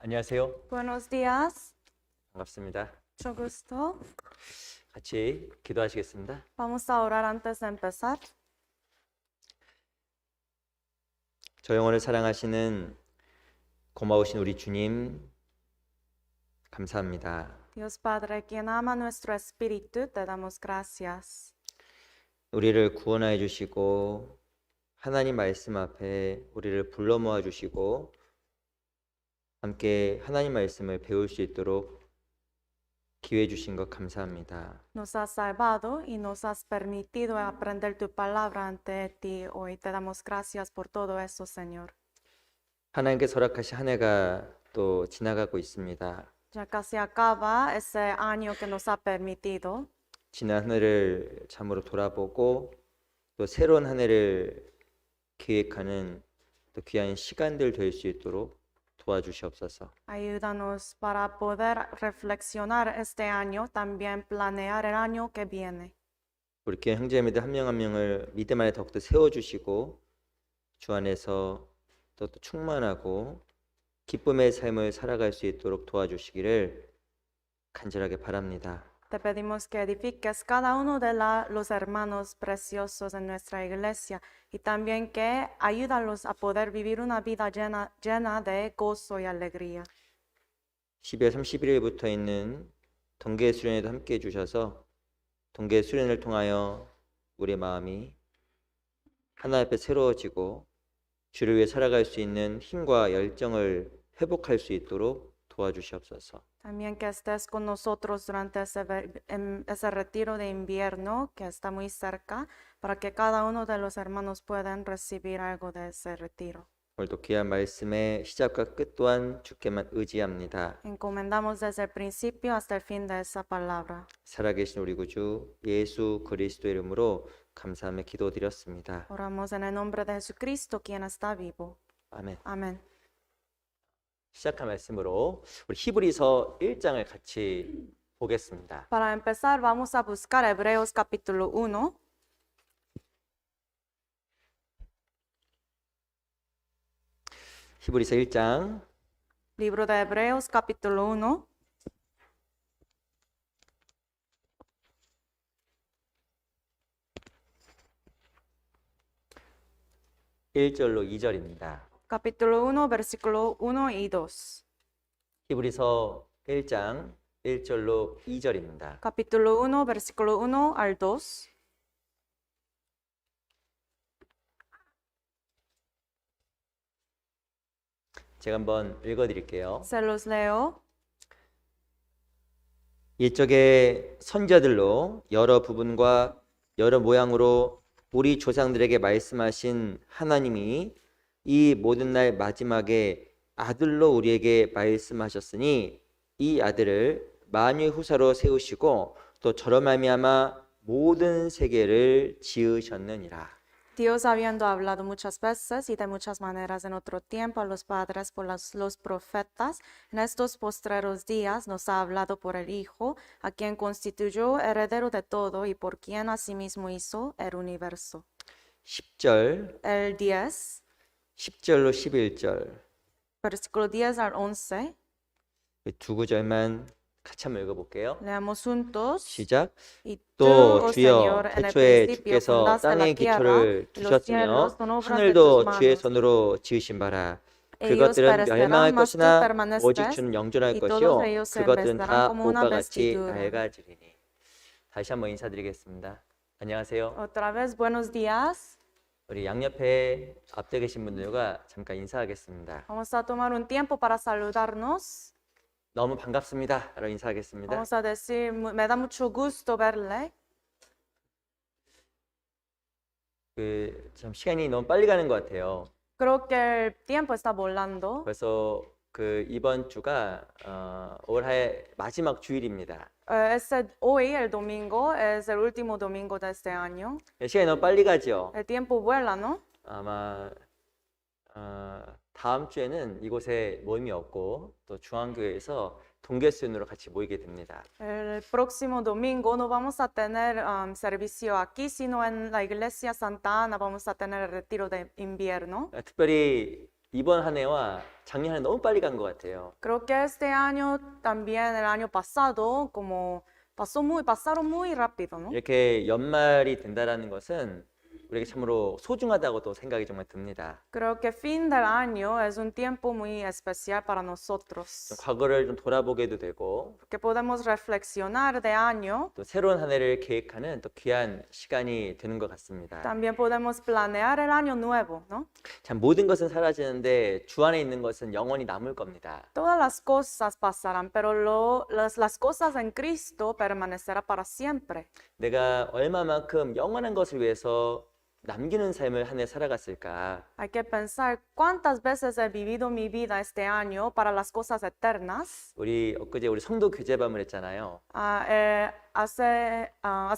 안녕하세요. Buenos días, 반갑습니다. mucho gusto. 같이 기도하시겠습니다. Vamos a orar antes de empezar. 저 영혼을 사랑하시는 고마우신 우리 주님, 감사합니다. Dios Padre, quien ama nuestro espíritu, te damos gracias. 우리를 구원하여 주시고 하나님 말씀 앞에 우리를 불러 모아 주시고 함께 하나님 말씀을 배울 수 있도록 기회 주신 것 감사합니다. Nos has salvado y nos has permitido aprender tu palabra ante ti hoy. Te damos gracias por todo eso, Señor. 하나님께서 허락하신 한 해가 또 지나가고 있습니다. Ya casi acaba ese año que nos ha permitido. 지난 한 해를 참으로 돌아보고 또 새로운 한 해를 계획하는 또 귀한 시간들 될 수 있도록 도와주시옵소서. Ayúdanos para poder reflexionar este año, también planear el año que viene. 우리 교회 형제자매들 한 명 한 명을 믿음 안에 더욱더 세워주시고 주 안에서 또 충만하고 기쁨의 삶을 살아갈 수 있도록 도와주시기를 간절하게 바랍니다. Te pedimos que edifiques cada uno de los hermanos preciosos en nuestra iglesia y también que ayúdalos a poder vivir una vida llena de gozo y alegría. 12월 31일부터 있는 동계 수련회도 함께 해주셔서 동계 수련을 통하여 우리의 마음이 하나님 앞에 새로워지고 주를 위해 살아갈 수 있는 힘과 열정을 회복할 수 있도록 도와주시옵소서. También que estés con nosotros durante ese retiro de invierno que está muy cerca, para que cada uno de los hermanos puedan recibir algo de ese retiro. 오늘도 귀한 말씀의 시작과 끝 또한 주께만 의지합니다. Encomendamos desde el principio hasta el fin de esa palabra. 살아계신 우리 구주 예수 그리스도 이름으로 감사하며 기도드렸습니다. Oramos en el nombre de Jesucristo, quien está vivo. 아멘. Amén. 시작한 말씀으로 우리 히브리서 1장을 같이 보겠습니다. Para empezar, vamos a buscar Hebreos capítulo 1. 히브리서 1장 Libro de Hebreos capítulo 1. (1절로) (2절입니다) Capítulo 1, versículo 1 y 2. 히브리서 1장 1절로 2절입니다. Capítulo 1, versículo 1 al 2. 제가 한번 읽어드릴게요. Se los leo. 이쪽에 선자들로 여러 부분과 여러 모양으로 우리 조상들에게 말씀하신 하나님이 이 모든 날 마지막에 아들로 우리에게 말씀하셨으니 이 아들을 만유의 후사로 세우시고 또 저로 말미암아 모든 세계를 지으셨느니라. Dios, habiendo hablado muchas veces y de muchas maneras en otro tiempo a los padres por los profetas, en estos postreros días nos ha hablado por el Hijo, a quien constituyó heredero de todo y por quien asimismo hizo el universo. 10절, El 10, 10절로 11절 versículo 10 al 11. 두 구절만 같이 한번 읽어볼게요. Leamos juntos. 시작. Y 또 tú, oh 주여 Señor, en el 태초에 principio 주께서 fundaste la 땅의 tierra, 기초를 y los 두셨으며 cielos son obras de tus 하늘도 manos. 주의 손으로 지으신 바라. Ellos 그것들은 perecerán, 멸망할 mas tú 것이나 permaneces, 오직 주는 영존할 y 것이요 todos ellos se 그것들은 vestirán 다 como una 옷과 같이 vestidura. 밝아지리니. 다시 한번 인사드리겠습니다. 안녕하세요. Otra vez, buenos días. 우리 양옆에 앞에 계신 분들과 잠깐 인사하겠습니다. Vamos a tomar un tiempo para saludarnos. 너무 반갑습니다. 라고 인사하겠습니다. Vamos a decir, me da mucho gusto verle. 참 시간이 너무 빨리 가는 것 같아요. Creo que el tiempo está volando. 그래서 이번 주가 올해 마지막 주일입니다. Hoy, el domingo, es el último domingo de este año. 시간이 너무 빨리 가죠. El tiempo vuela, ¿no? 아마 다음 주에는 이곳에 모임이 없고 또 중앙교회에서 동계수련으로 같이 모이게 됩니다. El próximo domingo no vamos a tener servicio aquí, sino en la iglesia Santa Ana vamos a tener el retiro de invierno. 특별히 이번 한 해와 작년 한 해 너무 빨리 간 것 같아요. Creo que este año también, el año pasado, como pasaron muy rápido, ¿no? 이렇게 연말이 된다라는 것은 우리에게 참으로 소중하다고도 생각이 정말 듭니다. Creo que fin del año es un tiempo muy especial para 좀 nosotros, 과거를 좀 돌아보게도 되고 que podemos reflexionar de año, 또 새로운 한 해를 계획하는 또 귀한 시간이 되는 것 같습니다. también podemos planear el año nuevo, ¿no? 참 모든 것은 사라지는데 주 안에 있는 것은 영원히 남을 겁니다. Todas las cosas pasarán, pero las cosas en Cristo permanecerá para siempre. 내가 얼마만큼 영원한 것을 위해서 남기는 삶을 한 해 살아갔을까? Hay que pensar cuántas veces he vivido mi vida este año para las cosas eternas. 우리 엊그제 우리 성도 교제밤을 했잖아요. Hace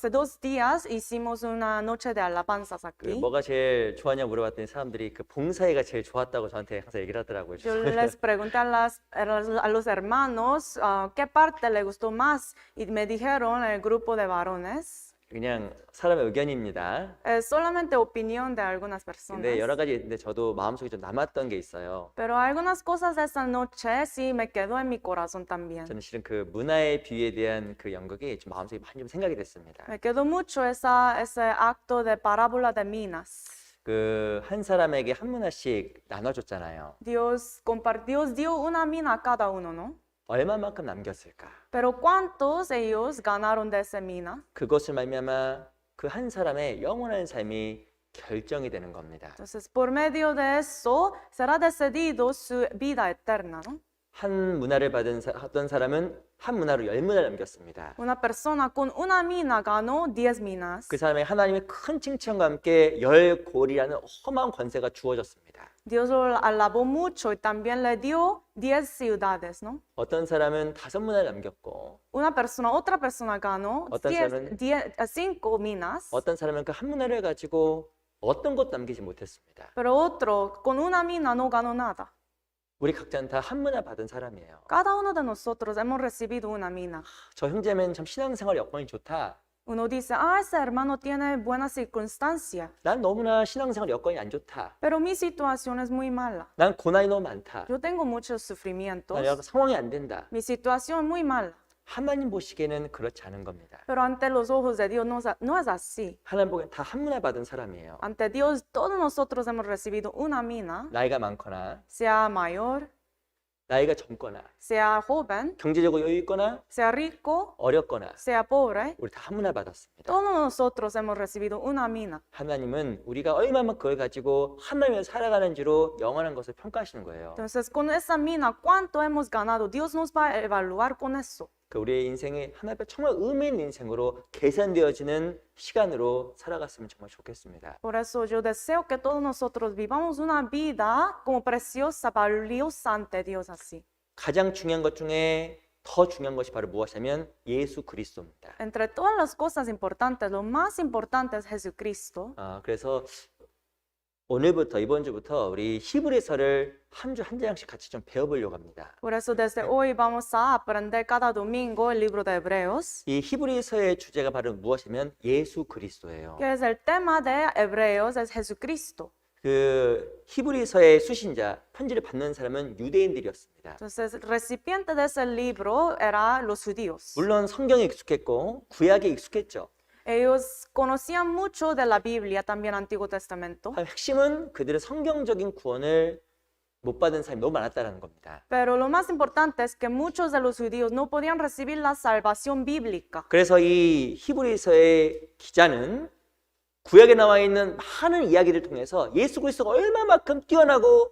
2 días hicimos una noche de alabanzas 그 aquí. 뭐가 제일 좋았냐 물어봤더니 사람들이 그 봉사회가 제일 좋았다고 저한테 항상 얘기를 하더라고요. Yo les pregunté a los hermanos qué parte le gustó más y me dijeron el grupo de varones. 그냥 사람의 의견입니다. Es solamente opinión de algunas 근데 personas. 여러 가지 있는데 저도 마음속에 좀 남았던 게 있어요. Pero algunas cosas de esa noche sí me quedó en mi corazón también. 저는 실은 그 문화의 비유에 대한 그 연극이 좀 마음속에 많이 좀 생각이 됐습니다. Me quedó mucho ese acto de parábola de minas. 그 한 사람에게 한 문화씩 나눠줬잖아요. Dios dio una mina a cada uno, ¿no? 얼마만큼 남겼을까? Pero ¿cuántos ellos ganaron de esa mina? 그것을 말미암아 그 한 사람의 영원한 삶이 결정이 되는 겁니다. Entonces, por medio de eso será decidido su vida eterna, ¿no? 한 문화를 어떤 사람은 한 문화로 10문화를 남겼습니다. Una persona con una mina ganó 10 minas. 그 사람의 하나님의 큰 칭찬과 함께 10골이라는 어마어마한 권세가 주어졌습니다. Dios lo alabó mucho y también le dio 10 ciudades, ¿no? 어떤 사람은 5문화를 남겼고 Otra persona ganó 어떤 사람은 5 minas, 어떤 사람은 그 한 문화를 가지고 어떤 것도 남기지 못했습니다. pero otro con una mina no ganó nada. 우리 각자는 다 한 문화 받은 사람이에요. Cada uno de nosotros hemos recibido una mina. 저 형제면 참 신앙생활 여건이 좋다. Uno dice, ese hermano tiene buena circunstancia, 난 너무나 신앙생활 여건이 안 좋다. pero mi situación es muy mala. 난 고난이 너무 많다. Yo tengo muchos sufrimientos. 난 여러 상황이 안 된다. Mi situación es muy mala. 하나님 보시기에는 그렇지 않은 겁니다. Pero ante los ojos de Dios no es así. 하나님 보기엔 다 한 문화 받은 사람이에요. Ante Dios todos nosotros hemos recibido una mina, 나이가 많거나 sea mayor, 나이가 젊거나 sea joven, 경제적으로 여유 있거나 sea rico, 어렵거나 sea pobre. 우리 다 한 문화 받았습니다. Todos nosotros hemos recibido una mina. 하나님은 우리가 얼마만 그걸 가지고 하나님을 살아가는지로 영원한 것을 평가하시는 거예요. Entonces, con esa mina, ¿cuánto hemos ganado? Dios nos va a evaluar con eso. 그 우리의 인생이 하나님 앞에 정말 의미 있는 인생으로 계산되어지는 시간으로 살아갔으면 정말 좋겠습니다. Por eso yo deseo que todos nosotros vivamos una vida como preciosa, valiosa ante Dios así. 가장 중요한 것 중에 더 중요한 것이 바로 무엇이냐면 예수 그리스도입니다. Entre todas las cosas importantes, lo más importante es Jesucristo. 그래서 오늘부터 이번 주부터 우리 히브리서를 한 주 한 장씩 같이 좀 배워보려고 합니다. Por eso desde hoy vamos a aprender cada domingo el libro de Hebreos, 이 히브리서의 주제가 바로 무엇이면 예수 그리스도예요. que es el tema de Hebreos, es Jesucristo. 그 히브리서의 수신자 편지를 받는 사람은 유대인들이었습니다. Entonces, el recipiente de ese libro era los judíos. 물론 성경에 익숙했고 구약에 익숙했죠. Ellos conocían mucho de la Biblia, también Antiguo Testamento, 핵심은 그들의 성경적인 구원을 못 받은 사람이 너무 많았다는 겁니다. pero lo más importante es que muchos de los judíos no podían recibir la salvación bíblica. 그래서 이 히브리서의 기자는 구약에 나와 있는 많은 이야기를 통해서 예수 그리스도가 얼마만큼 뛰어나고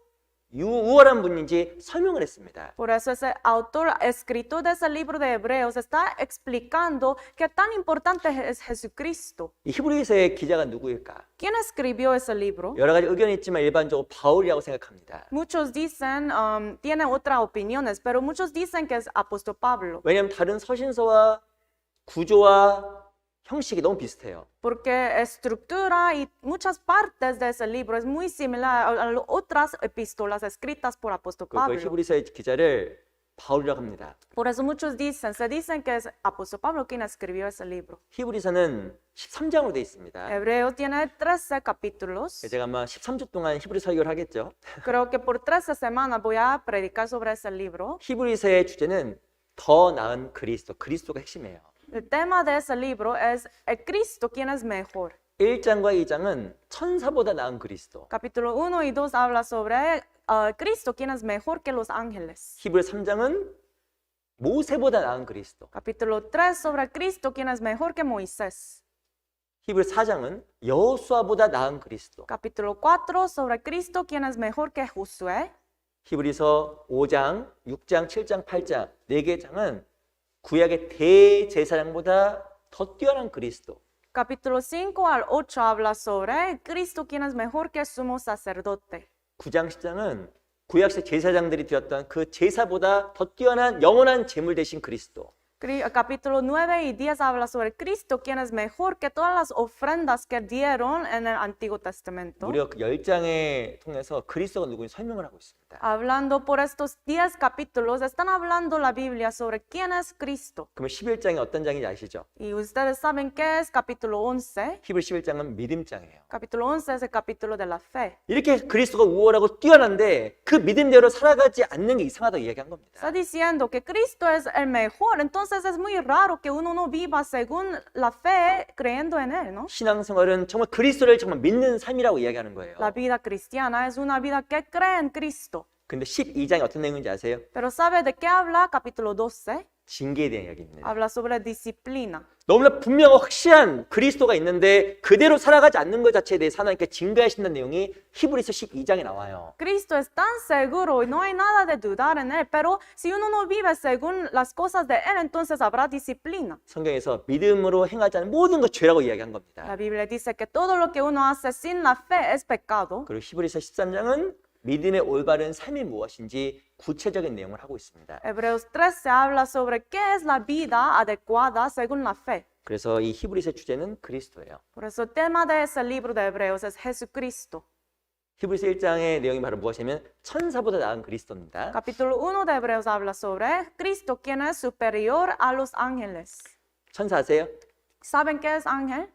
우월한 분인지 설명을 했습니다. Por eso ese autor, escritor de ese libro de Hebreos, está explicando qué tan importante es Jesucristo. 이 히브리서의 기자가 누구일까? ¿Quién escribió ese libro? 여러 가지 의견이 있지만 일반적으로 바울이라고 생각합니다. Muchos dicen, tienen otras opiniones, pero muchos dicen que es apóstol Pablo, 왜냐하면 다른 서신서와 구조와 형식이 너무 비슷해요. porque estructura y muchas partes de ese libro es muy similar a otras epístolas escritas por apóstol 그 Pablo. 히브리서의 기자를 바울이라고 합니다. Por eso muchos se dicen que es apóstol Pablo quien escribió ese libro. 히브리서는 13장으로 되어 있습니다. Hebreo tiene 13 capítulos. 제가 아마 13주 동안 히브리 설교를 하겠죠. Creo que por 13 semanas voy a predicar sobre ese libro. 히브리서의 주제는 더 나은 그리스도, 그리스도가 핵심이에요. El tema de ese libro es el Cristo quien es mejor. 1장과 2장은 천사보다 나은 그리스도. Capítulo 1 y 2 habla sobre Cristo quien es mejor que los ángeles. 히브리 3장은 모세보다 나은 그리스도. Capítulo 3 sobre Cristo quien es mejor que Moisés. 히브리 4장은 여호수아보다 나은 그리스도. Capítulo 4 sobre Cristo quien es mejor que Josué. 히브리서 5장, 6장, 7장, 8장 4개 장은 구약의 대제사장보다 더 뛰어난 그리스도. Capítulo 5 al 8 habla sobre Cristo quien es mejor que sumo sacerdote. 9장, 10장은 구약시 제사장들이 드렸던 그 제사보다 더 뛰어난 영원한 제물 되신 그리스도. Capítulo 9 y 10 habla sobre Cristo quien es mejor que todas las ofrendas que dieron en el Antiguo Testamento. 무려 그 10장에 통해서 그리스도가 누구인지 설명을 하고 있습니다. Hablando por estos 10 capítulos, están hablando la Biblia sobre quién es Cristo. 그러면 11장이 어떤 장인지 아시죠? Y ustedes saben qué es capítulo 11. 히브리 11장은 믿음장이에요. Capítulo 11 es el capítulo de la fe. 이렇게 그리스도가 우월하고 뛰어난데 그 믿음대로 살아가지 않는 게 이상하다고 이야기한 겁니다. Está diciendo que Cristo es el mejor, entonces es muy raro que uno no viva según la fe creyendo en Él, ¿no? 신앙생활은 정말 그리스도를 정말 믿는 삶이라고 이야기하는 거예요. La vida cristiana es una vida que cree en Cristo. 근데 12장이 어떤 내용인지 아세요? Pero ¿sabe de qué habla? Capítulo 12 징계에 대한 이야기입니다. habla sobre disciplina. 너무나 분명하고 확실한 그리스도가 있는데 그대로 살아가지 않는 것 자체에 대해서 하나님께 징계하신다는 내용이 히브리서 12장에 나와요. Cristo es tan seguro y no hay nada de dudar en Él, pero si uno no vive según las cosas de Él, entonces habrá disciplina. 성경에서 믿음으로 행하지 않은 모든 것 죄라고 이야기한 겁니다. La Biblia dice que todo lo que uno hace sin la fe es pecado. 그리고 히브리서 13장은 믿음의 올바른 삶이 무엇인지 구체적인 내용을 하고 있습니다. Hebreos 13 habla sobre qué es la vida adecuada según la fe. 그래서 이 히브리서 주제는 그리스도예요. Por eso el tema de ese libro de Hebreos es Jesucristo. 히브리서 1장의 내용이 바로 무엇이냐면 천사보다 나은 그리스도입니다. Capítulo 1 de Hebreos habla sobre Cristo quien es superior a los ángeles. 천사 아세요? ¿Saben qué es ángel?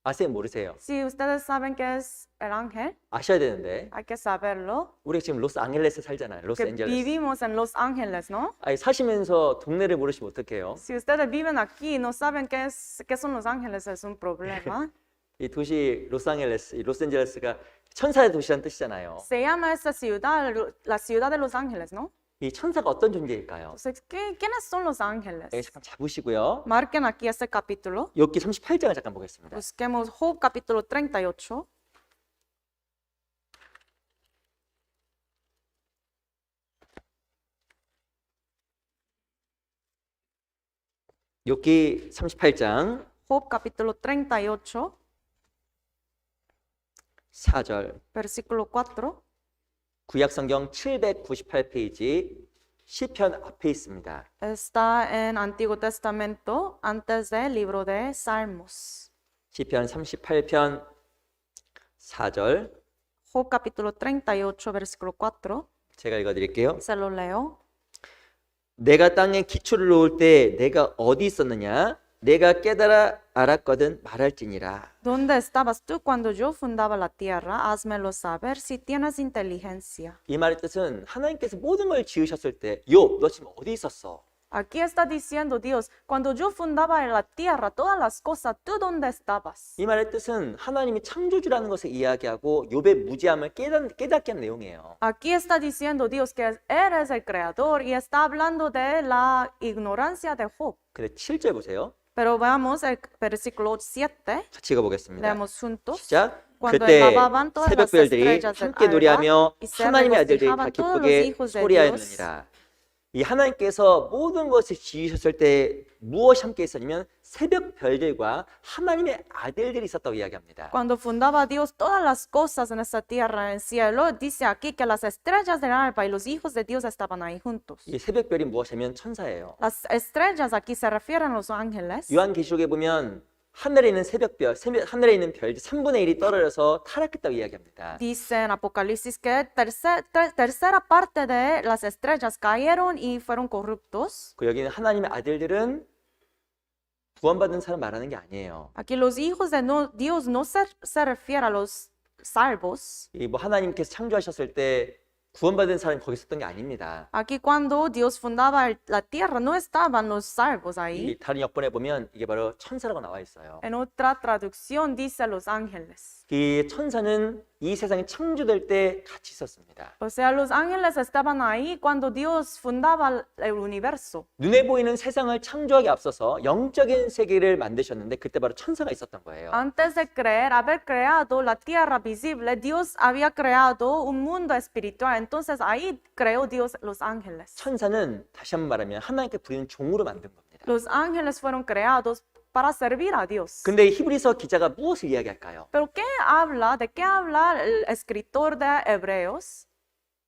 아세요? 모르세요? Si ustedes saben qué es el ángel, 아셔야 되는데 hay que saberlo. 우리가 지금 로스안젤레스에 살잖아요. Que 로스앤젤레스. vivimos en Los Ángeles, ¿no? 아니, 사시면서 동네를 모르시면 어떡해요? Si ustedes viven aquí y no saben qué son Los Ángeles, es un problema. 이 do시 로스안젤레스, 이 로스앤젤레스가 천사의 도시라는 뜻이잖아요. Se llama esta ciudad la ciudad de Los Ángeles, ¿no? 이 천사가 어떤 존재일까요? Entonces, ¿quiénes son Los Ángeles? 여기 잠깐 잡으시고요. Marquen aquí este capítulo. 욥기 38장을 잠깐 보겠습니다. Busquemos Job capítulo 38. 욥기 38장 Job capítulo 38, 4절 versículo 4. 구약성경 798페이지 시편 앞에 있습니다. Está en Antiguo Testamento, antes del libro de Salmos. 시편 38편 4절 Job capítulo 38, versículo 4. 제가 읽어드릴게요. Se lo leo. 내가 땅에 기초를 놓을 때 내가 어디 있었느냐? 내가 깨달아 알았거든 말할지니라. ¿Dónde estabas tú cuando yo fundaba la tierra? Házmelo saber si tienes inteligencia. 이 말의 뜻은 하나님께서 모든 걸 지으셨을 때 욥, 너 지금 어디 있었어? Aquí está diciendo Dios, cuando yo fundaba la tierra, todas las cosas, ¿tú dónde estabas? 이 말의 뜻은 하나님이 창조주라는 것을 이야기하고 욥의 무지함을 깨닫게 한 내용이에요. Aquí está diciendo Dios que eres el creador y está hablando de la ignorancia de Job. 근데 7절 보세요. Pero veamos el versículo 7, 같이 읽어보겠습니다. leemos juntos. 시작. Cuando 그때 elevaban todas las 새벽별들이 estrellas del 함께 노래하며 alba y se 하나님의 아들들이 다 regocijaban todos los 기쁘게 hijos de 소리하였느니라. 이 하나님께서 모든 것을 지으셨을 때 무엇이 함께 있었냐면 새벽 별들과 하나님의 아들들이 있었다고 이야기합니다. Cuando fundaba Dios todas las cosas en esta tierra, en el cielo, dice aquí que las estrellas del alba y los hijos de Dios estaban ahí juntos. 이 새벽별이 무엇이냐면 천사예요. Las estrellas aquí se refieren a los ángeles. 요한계시록에 보면 하늘에 있는 새벽별, 하늘에 있는 별 3분의 1이 떨어져서 타락했다고 이야기합니다. Dice en Apocalipsis que tercera parte de las estrellas cayeron y fueron corruptos. 그 여기는 하나님의 아들들은 구원받은 사람 말하는 게 아니에요. Aquí los hijos de Dios no se refiere a los salvos. 이 뭐 하나님께서 창조하셨을 때 구원받은 사람이 거기 있었던 게 아닙니다. Aquí cuando Dios fundaba la tierra no estaban los salvos ahí. 이 다른 역본에 보면 이게 바로 천사라고 나와 있어요. En otra traducción dice los ángeles. 이 천사는 이 세상이 창조될 때 같이 있었습니다. O sea, los ángeles estaban ahí cuando Dios fundaba el universo. 눈에 보이는 세상을 창조하기 앞서서 영적인 세계를 만드셨는데 그때 바로 천사가 있었던 거예요. Antes de haber creado la tierra visible, Dios había creado un mundo espiritual. Entonces ahí creó Dios los ángeles. 천사는 다시 한번 말하면 하나님께 부리는 종으로 만든 겁니다. Los ángeles fueron creados para servir a Dios. 근데 히브리서 기자가 무엇을 이야기할까요? Pero ¿de qué habla el escritor de Hebreos?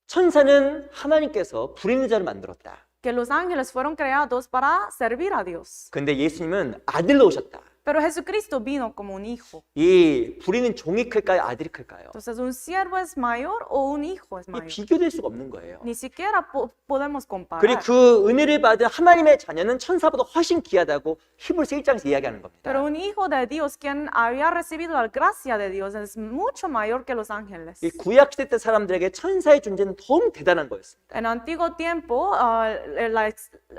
천사는 하나님께서 부리는 자를 만들었다. Que los ángeles fueron creados para servir a Dios. 근데 예수님은 아들로 오셨다. Pero Jesucristo vino como un hijo. 이 부리는 종이 클까요? 아들이 클까요? Entonces, ¿un siervo es mayor o un hijo es 이 mayor? 비교될 수가 없는 거예요. Ni siquiera podemos comparar. 그리고 그 은혜를 받은 하나님의 자녀는 천사보다 훨씬 귀하다고 히브리서 1장에서 이야기하는 겁니다. Pero un hijo de Dios, quien había recibido la gracia de Dios, es mucho mayor que los ángeles. 이 구약 시대 때 사람들에게 천사의 존재는 너무 대단한 거였습니다. En antiguo tiempo,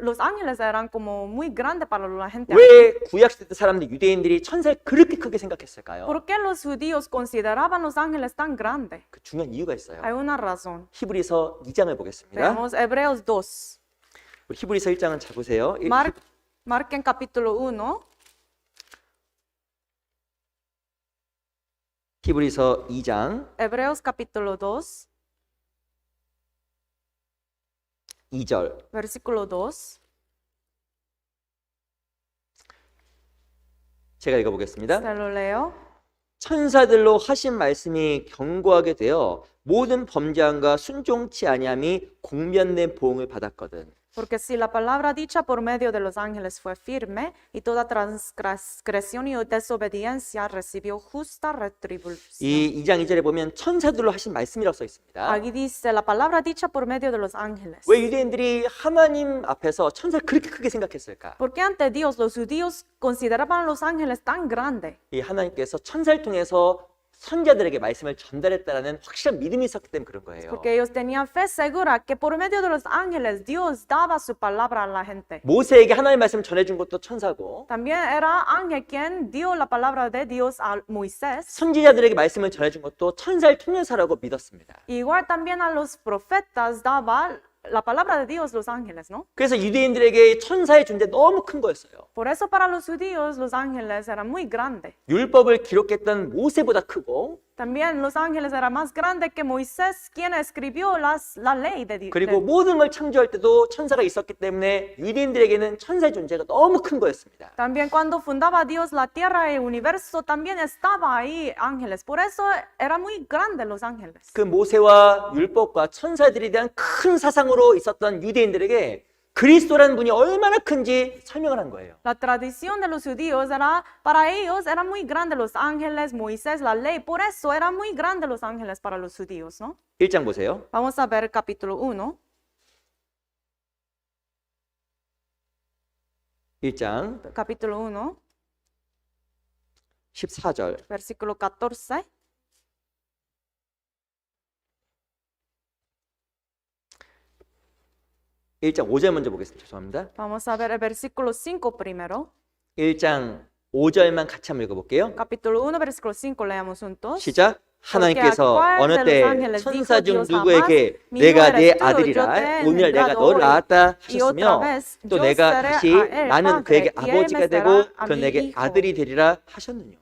los ángeles eran como muy grandes para la gente. 왜 구약 시대 때 사람들 유대인들이 천사를 그렇게 크게 생각했을까요? ¿Por qué los judíos consideraban los ángeles tan grandes? 그 중요한 이유가 있어요. Hay una razón. 히브리서 2장을 보겠습니다. Veamos Hebreos 2. 우리 히브리서 1장은 잘 보세요. Marquen capítulo 1. 히브리서 2장 Hebreos capítulo 2, 2절. versículo 2. 제가 읽어보겠습니다. Se lo leo. 천사들로 하신 말씀이 견고하게 되어 모든 범죄함과 순종치 아니함이 공변된 보응을 받았거든. Porque si la palabra dicha por medio de los ángeles fue firme, y toda transgresión y desobediencia recibió justa retribución. 이 2장 2절에 보면 천사들로 하신 말씀이라고 써 있습니다. Aquí dice la palabra dicha por medio de los ángeles. 왜 유대인들이 하나님 앞에서 천사를 그렇게 크게 생각했을까? Porque ante Dios los judíos consideraban a los ángeles tan grandes. 이 하나님께서 천사를 통해서 선자들에게 말씀을 전달했다라는 확실한 믿음이 있었기 때문에 그런 거예요. Porque ellos tenían fe segura que por medio de los ángeles Dios daba su palabra a la gente. 모세에게 하나님의 말씀을 전해준 것도 천사고 También era ángel quien dio la palabra de Dios a Moisés. 선지자들에게 말씀을 전해준 것도 천사를 통해서라고 믿었습니다. Igual también a los profetas daba la palabra de Dios los ángeles, ¿no? 그래서 유대인들에게 천사의 존재 너무 큰 거였어요. Por eso para los judíos los ángeles eran muy grandes. 율법을 기록했던 모세보다 크고 También los ángeles eran más grandes que Moisés, quien escribió la ley de Dios. 그리고 모든 걸 창조할 때도 천사가 있었기 때문에 유대인들에게는 천사의 존재가 너무 큰 거였습니다. También cuando fundaba Dios la tierra y el universo, también estaba ahí ángeles. Por eso eran muy grandes los ángeles. 그 모세와 율법과 천사들에 대한 큰 사상으로 있었던 유대인들에게 그리스도라는 분이 얼마나 큰지 설명을 한 거예요. La tradición de los judíos era, para ellos eran muy grandes los ángeles, Moisés, la ley. Por eso eran muy grandes los ángeles para los judíos, ¿no? 1장 보세요. Vamos a ver capítulo 1. 1장 Capítulo 1, 14절. versículo 14. 일장 5절 먼저 보겠습니다. 죄송합니다. Vamos a ver el versículo 5 primero. 1장 5절만 같이 한번 읽어볼게요. Capítulo 1, versículo 5, leamos juntos. 시작. 하나님께서 어느 때 천사 중 누구에게 내가 내 아들이라 오늘 내가 너를 낳았다 하셨으며 또 내가 다시 나는 그에게 아버지가 되고 그는 내게 아들이 되리라 하셨느뇨.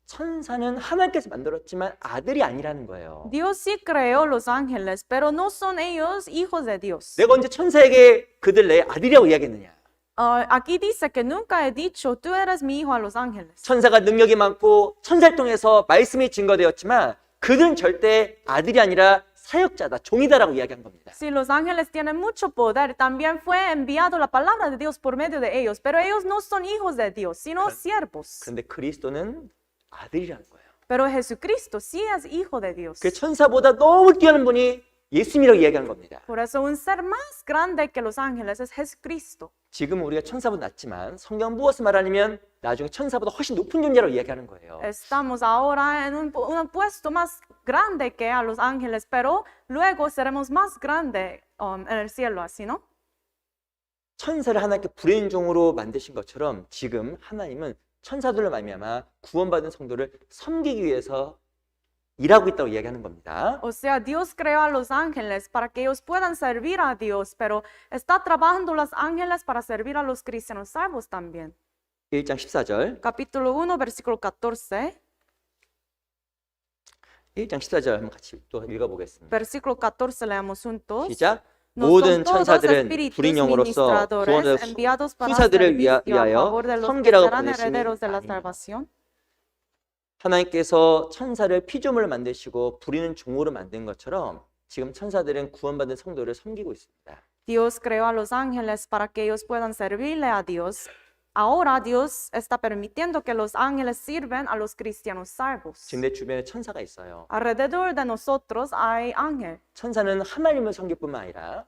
천사는 하나님께서 만들었지만 아들이 아니라는 거예요. Dios sí creó los ángeles, pero no son ellos hijos de Dios. 내가 언제 천사에게 그들 내 아들이라고 이야기했느냐. Aquí dice que nunca he dicho, tú eres mi hijo a los ángeles. 천사가 능력이 많고 천사를 통해서 말씀이 증거되었지만 그들은 절대 아들이 아니라 사역자다, 종이다라고 이야기한 겁니다. Si los ángeles tienen mucho poder, también fue enviado la palabra de Dios por medio de ellos, pero ellos no son hijos de Dios, sino siervos. 그런데 그리스도는 아들이라는 거예요. Pero Jesucristo sí es hijo de Dios. 그 천사보다 너무 뛰어난 분이 예수님이라고 이야기하는 겁니다. Por eso un ser más grande que los ángeles es Jesucristo. 지금 우리가 천사보다 낮지만 성경 무엇을 말하냐면 나중에 천사보다 훨씬 높은 존재라고 이야기하는 거예요. Estamos ahora en un puesto más grande que a los ángeles, pero luego seremos más grandes en el cielo, así, ¿no? 천사를 하나님께 불의인 종으로 만드신 것처럼 지금 하나님은 천사들로 말미암아 구원받은 성도를 섬기기 위해서 일하고 있다고 이야기하는 겁니다. O sea, Dios creó a los ángeles para que ellos puedan servir a Dios, pero está trabajando los ángeles para servir a los cristianos salvos también. 1장 14절. Capítulo 1, versículo 14. 1장 14절 한번 같이 또 읽어보겠습니다. Versículo 14 leamos juntos. 시작. No 모든 son todos 천사들은 espíritus 불인 영으로서 ministradores 구원을 enviados para 후사들을 servicio a 위하여 favor de los que 섬기라고 serán 보내심이 herederos de la 아니니라. salvación. 하나님께서 천사를 피조물을 만드시고 불의는 종으로 만든 것처럼 지금 천사들은 구원받은 성도를 섬기고 있습니다. Dios creó a los ángeles para que ellos puedan servirle a Dios. Ahora Dios está permitiendo que los ángeles sirven a los cristianos salvos. 지금 내 주변에 천사가 있어요. Alrededor de nosotros hay ángel. 천사는 하나님을 섬길 뿐만 아니라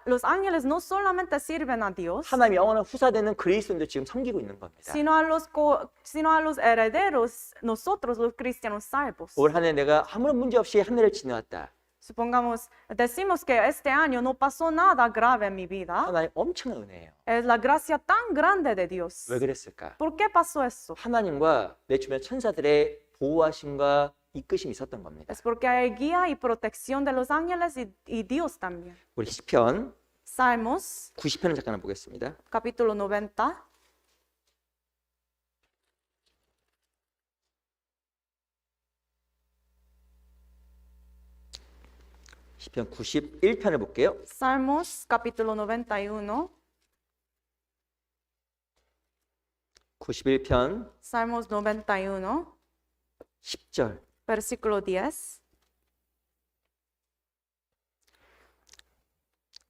Los ángeles no solamente sirven a Dios, 하나님의 영원한 후사되는 그리스도인도 지금 섬기고 있는 겁니다. sino a los herederos, nosotros los cristianos salvos. 올 한 해 내가 아무런 문제 없이 한 해를 지내왔다. Supongamos, decimos que este año no pasó nada grave en mi vida. 하나님 엄청난 은혜예요. Es la gracia tan grande de Dios. 왜 그랬을까? ¿Por qué pasó eso? 하나님과 내 주변 천사들의 보호하심과 이끄심이 있었던 겁니다. Es porque hay guía y protección de los ángeles y Dios también. 우리 시편 Salmos, 90편을 잠깐 보겠습니다. capítulo 90. 시편 91편을 볼게요. Salmos, capítulo 91. 91편 Salmos 91, 10절. versículo 10.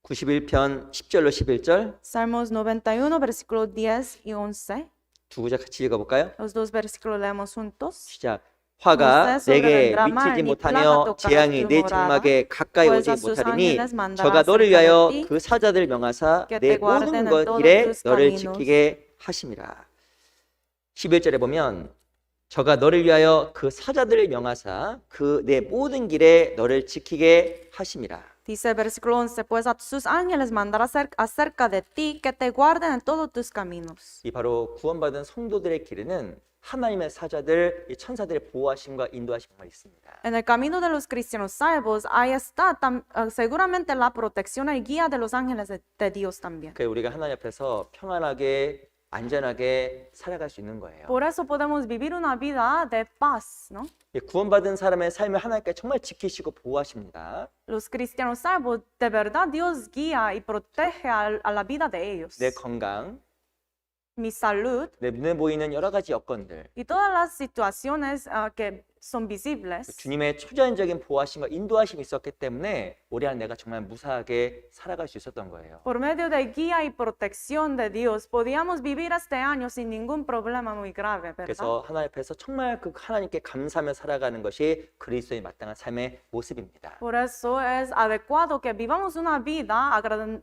91편 10절로 11절 Salmos 91, versículo 10 y 11. 두 구절 같이 읽어볼까요? Los dos versículos leemos juntos. 시작. 화가 모세 속에 내게 드라마, 미치지 니 못하며 플라가 재앙이 내 똑같이 장막에 가까이 pues 오지 a sus 못하리니 ángeles mandará 저가 너를 cerca 위하여 de ti, 그 사자들 명하사 que 내 te guarden 모든 en 것 todos 일에 tus 너를 caminos. 지키게 하심이라. 11절에 보면 저가 너를 위하여 그 사자들을 명하사 그 내 모든 길에 너를 지키게 하심이라. Dice versículo 11, pues a sus ángeles mandará acerca de ti, que te guarden en todos tus caminos. 이 바로 구원받은 성도들의 길에는 하나님의 사자들, 이 천사들의 보호하심과 인도하심이 정말 있습니다. En el camino de los cristianos salvos, ahí está seguramente la protección y guía de los ángeles de Dios también. 그래서 우리가 하나님 앞에서 평안하게 안전하게 살아갈 수 있는 거예요. Por eso podemos vivir una vida de paz, ¿no? 이 구원받은 사람의 삶을 하나님께 정말 지키시고 보호하십니다. Los cristianos salvos, de verdad Dios guía y protege a la vida de ellos. 내 건강, Mi salud 내 눈에 보이는 여러 가지 여건들, y todas las situaciones que son visibles. 주님의 초자연적인 보호하심과 인도하심이 있었기 때문에 올해 한 내가 정말 무사하게 살아갈 수 있었던 거예요. Por medio de guía y protección de Dios, podíamos vivir este año sin ningún problema muy grave, ¿verdad? 그래서 하나님 앞에서 정말 그 하나님께 감사하며 살아가는 것이 그리스도의 마땅한 삶의 모습입니다. Por eso es adecuado que vivamos una vida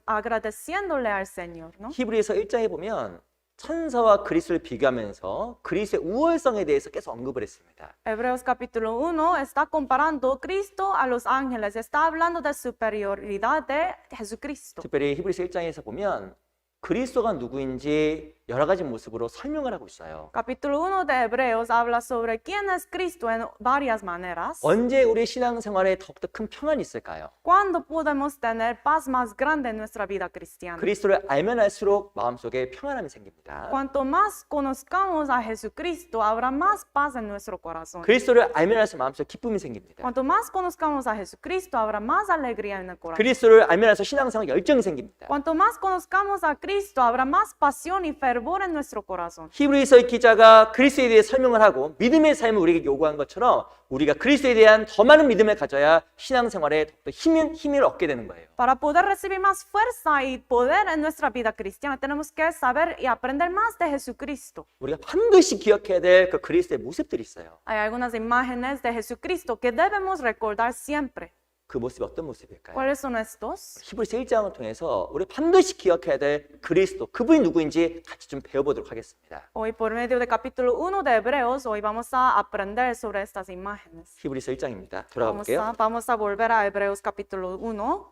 agradeciéndole al Señor, ¿no? 히브리서 1장에 보면 천사와 그리스도를 비교하면서 그리스도의 우월성에 대해서 계속 언급을 했습니다. Hebreos capítulo 1 está comparando Cristo a los ángeles, está hablando de superioridad de Jesucristo. 특별히 히브리서 1장에서 보면 그리스도가 누구인지 여러 가지 모습으로 설명을 하고 있어요. Capítulo 1 de Hebreos habla sobre quién es Cristo en varias maneras. 언제 우리 신앙생활에 더욱더 큰 평안이 있을까요? ¿Cuándo podemos tener paz más grande en nuestra vida cristiana? 그리스도를 알면 알수록 마음속에 평안함이 생깁니다. Cuanto más conozcamos a Jesucristo, habrá más paz en nuestro corazón. 그리스도를 알면 알수록 마음속에 기쁨이 생깁니다. Cuanto más conozcamos a Jesucristo, habrá más alegría en el corazón. 그리스도를 알면 알수록 신앙생활 열정이 생깁니다. Cuanto más conozcamos a Cristo, habrá más pasión y fervor fervor en nuestro corazón. 히브리서의 기자가 그리스도에 대해 설명을 하고 믿음의 삶을 우리에게 요구한 것처럼 우리가 그리스도에 대한 더 많은 믿음을 가져야 신앙생활에 더욱더 힘을 얻게 되는 거예요. Para poder recibir más fuerza y poder en nuestra vida cristiana, tenemos que saber y aprender más de Jesucristo. 우리가 반드시 기억해야 될 그 그리스도의 모습들이 있어요. Hay algunas imágenes de Jesucristo que debemos recordar siempre. 그 모습이 어떤 모습일까요? ¿Cuáles son estos? 히브리서 1장을 통해서 우리 반드시 기억해야 될 그리스도, 그분이 누구인지 같이 좀 배워보도록 하겠습니다. Hoy por medio del capítulo 1 de Hebreos, hoy vamos a aprender sobre estas imágenes. 히브리서 1장입니다. 돌아가 볼게요. Vamos a volver a Hebreos capítulo 1.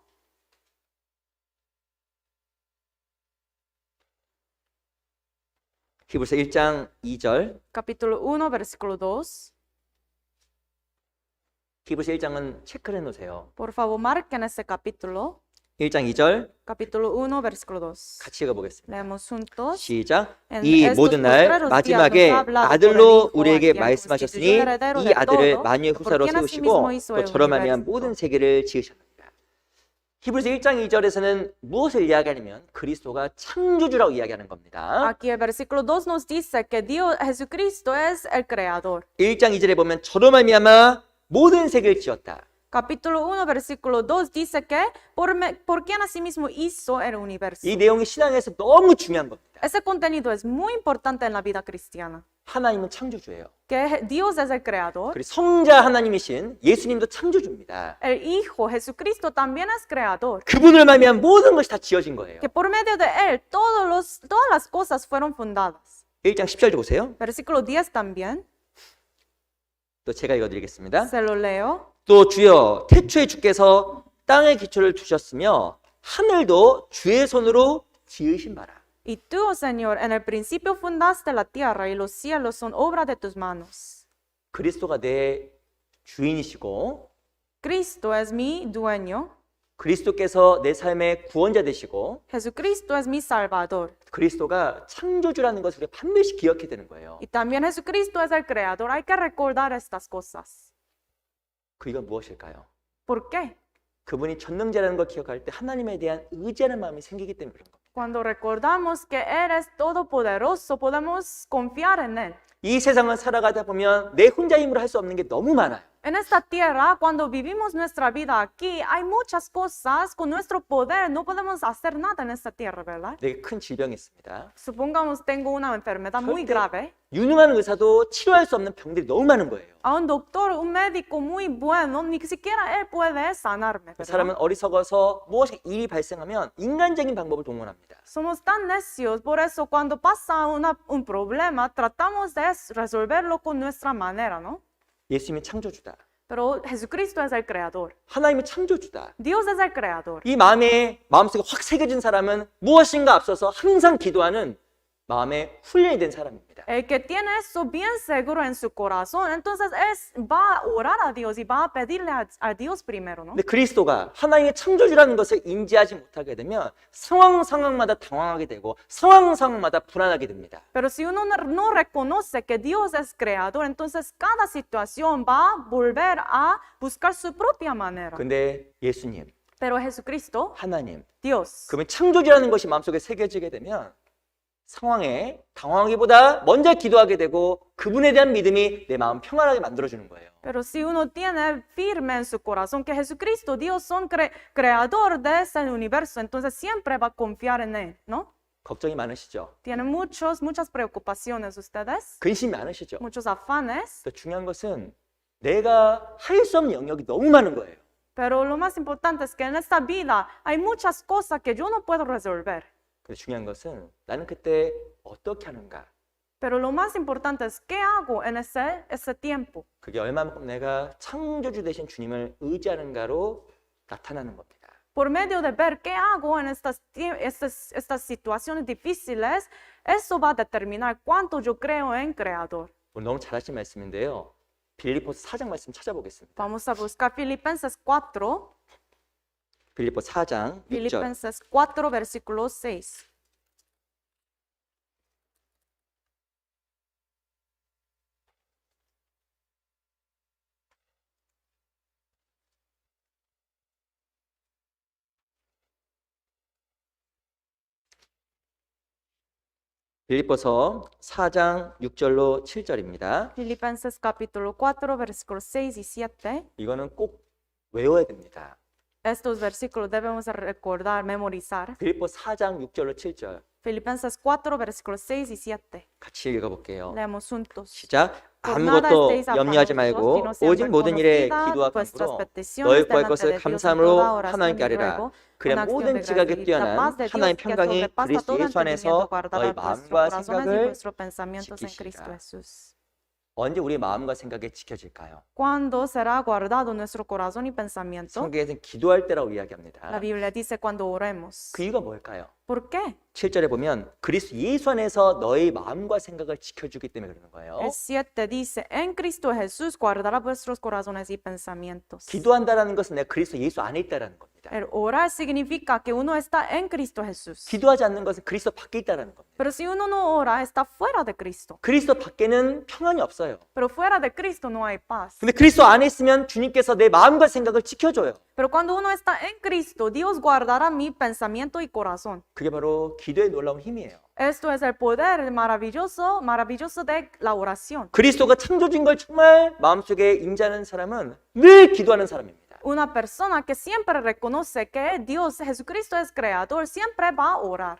히브리서 1장 2절. Capítulo 1, versículo 2. 히브리서 1장은 체크를 해놓으세요. Por favor, marquen ese capítulo. 1장 2절 Capítulo 1, versículo 2. 같이 읽어보겠습니다. Leemos juntos. 시작. En 이 estos 모든 날 postreros días 마지막에 nos ha hablado por el 아들로 Hijo, 우리에게 a quien 말씀하셨으니 constituyó heredero 이 de 아들을 todo, 만유의 por 후사로 quien 세우시고 asimismo hizo 또 el 저로 말미암아 universo. 모든 세계를 지으셨느니라. 히브리서 1장 2절에서는 무엇을 이야기하냐면 그리스도가 창조주라고 이야기하는 겁니다. Aquí el versículo 2 nos dice que Dios, Jesucristo es el creador. 1장 2절에 보면 저로 말미암아 모든 세계를 지었다. Capítulo 1, versículo 2 dice que por quien asimismo hizo el universo. 이 내용이 신앙에서 너무 중요한 겁니다. Ese contenido es muy importante en la vida cristiana. 하나님은 창조주예요. Que Dios es el creador. 그리고 성자 하나님이신 예수님도 창조주입니다. El Hijo, Jesucristo, también es creador. 그분을 말미암아 모든 것이 다 지어진 거예요. Que por medio de Él todas las cosas fueron fundadas. 1장 10절 보세요. Versículo 10 también. 또 제가 읽어드리겠습니다. Se lo leo. 또 주여 태초에 주께서 땅의 기초를 두셨으며 하늘도 주의 손으로 지으신 바라. Y tú, oh Señor, en el principio fundaste la tierra y los cielos son obra de tus manos. 그리스도가 내 주인이시고 Cristo es mi dueño. 그리스도께서 내 삶의 구원자 되시고 Jesucristo es mi Salvador. 그리스도가 창조주라는 것을 우리가 반드시 기억해야 되는 거예요. Y también Jesucristo es el creador. Hay que recordar estas cosas. 그이가 무엇일까요? ¿Por qué? 그분이 전능자라는 걸 기억할 때 하나님에 대한 의지하는 마음이 생기기 때문에 그런 겁니다. Cuando recordamos que Él es todopoderoso, podemos confiar en Él. 이 세상을 살아가다 보면 내 혼자 힘으로 할 수 없는 게 너무 많아요. En esta tierra, cuando vivimos nuestra vida aquí, hay muchas cosas con nuestro poder. No podemos hacer nada en esta tierra, ¿verdad? 내게 큰 질병이 있습니다. Supongamos tengo una enfermedad muy grave. 유능한 의사도 치료할 수 없는 병들이 너무 많은 거예요. A un doctor, un médico muy bueno, ni siquiera él puede sanarme, 그 사람은 ¿verdad? 어리석어서 무엇이 일이 발생하면 인간적인 방법을 동원합니다. Somos tan necios, por eso cuando pasa un problema, tratamos de resolverlo con nuestra manera, ¿no? 예수님이 창조주다. Pero Jesucristo es el creador. 하나님은 창조주다. Dios es el creador. 이 마음속에 확 새겨진 사람은 무엇인가 앞서서 항상 기도하는 마음에 훈련이 된 사람입니다. El que tiene eso bien seguro en su corazón, entonces va a orar a Dios y va a pedirle a Dios primero, ¿no? 근데 그리스도가 하나님의 창조주라는 것을 인지하지 못하게 되면 상황마다 당황하게 되고 상황마다 불안하게 됩니다. Pero si uno no reconoce que Dios es creador, entonces cada situación va a volver a buscar su propia manera. 근데 예수님, Pero Jesucristo, 하나님, Dios, 그러면 창조주라는 것이 마음속에 새겨지게 되면 상황에 당황하기보다 먼저 기도하게 되고 그분에 대한 믿음이 내 마음 평안하게 만들어주는 거예요. pero si uno tiene firme en su corazón que Jesucristo, Dios son creador de ese universo, entonces siempre va a confiar en Él, ¿no? 걱정이 많으시죠? Tienen muchas preocupaciones ustedes, 근심이 많으시죠? muchos afanes, 또 중요한 것은 내가 할 수 없는 영역이 너무 많은 거예요. pero lo más importante es que en esta vida hay muchas cosas que yo no puedo resolver. 근데 중요한 것은 나는 그때 어떻게 하는가? Pero lo más importante es qué hago en ese tiempo. 그게 얼마만큼 내가 창조주 되신 주님을 의지하는가로 나타나는 겁니다. Por medio de ver qué hago en estas situaciones difíciles, eso va a determinar cuánto yo creo en Creador. 오늘 너무 잘하신 말씀인데요. 빌립보서 4장 말씀 찾아보겠습니다. Vamos a buscar Filipenses 4, 빌립보 4장 6절. Filipenses 4, versículo 6. 빌립보서 4장 6절로 7절입니다. Filipenses capítulo 4, versículos 6 y 7. 이거는 꼭 외워야 됩니다. Estos versículos debemos recordar, memorizar. 빌립보 4장 6절로 7절 Filipenses 4, versículos 6 y 7. 같이 읽어볼게요. Leemos juntos. 시작. Por nada 아무것도 estéis 염려하지 afanosos, 말고 sino siempre 오직 모든 일에 conocida 기도와 vuestras 간구로 peticiones 너희 구할 delante 것을 de Dios en 감사함으로 toda oración 하나님께 y 아뢰라. ruego, 그래 con acción 모든 de 지각에 gracia. La 뛰어난 paz de 하나님 Dios que 평강이 sobrepasa 그리스도 todo 예수 안에서 entendimiento guardará 너희 vuestros 마음과 corazones y 생각을 vuestros pensamientos en Cristo 지키시라. Jesús. 언제 우리 마음과 생각이 지켜질까요? ¿Cuándo será guardado nuestro corazón y pensamiento? 성경에서는 기도할 때라고 이야기합니다. La Biblia dice cuando oremos. 그 이유가 뭘까요? ¿Por qué? 7절에 보면 그리스도 예수 안에서 너희 마음과 생각을 지켜주기 때문에 그러는 거예요. El 7 dice, en Cristo Jesús guardará vuestros corazones y pensamientos. 기도한다라는 것은 내가 그리스도 예수 안에 있다라는 겁니다. El orar significa que uno está en Cristo Jesús. 기도하지 않는 것은 그리스도 밖에 있다라는 겁니다. Pero si uno no ora, está fuera de Cristo. 그리스도 밖에는 평안이 없어요. Pero fuera de Cristo no hay paz. 근데 그리스도 안에 있으면 주님께서 내 마음과 생각을 지켜줘요. Pero cuando uno está en Cristo, Dios guardará mi pensamiento y corazón. 그게 바로 기도의 놀라운 힘이에요. Esto es el poder maravilloso de la oración. 그리스도가 창조주인 걸 정말 마음속에 인지하는 사람은 늘 기도하는 사람입니다. Una persona que siempre reconoce que Dios, Jesucristo es creador, siempre va a orar.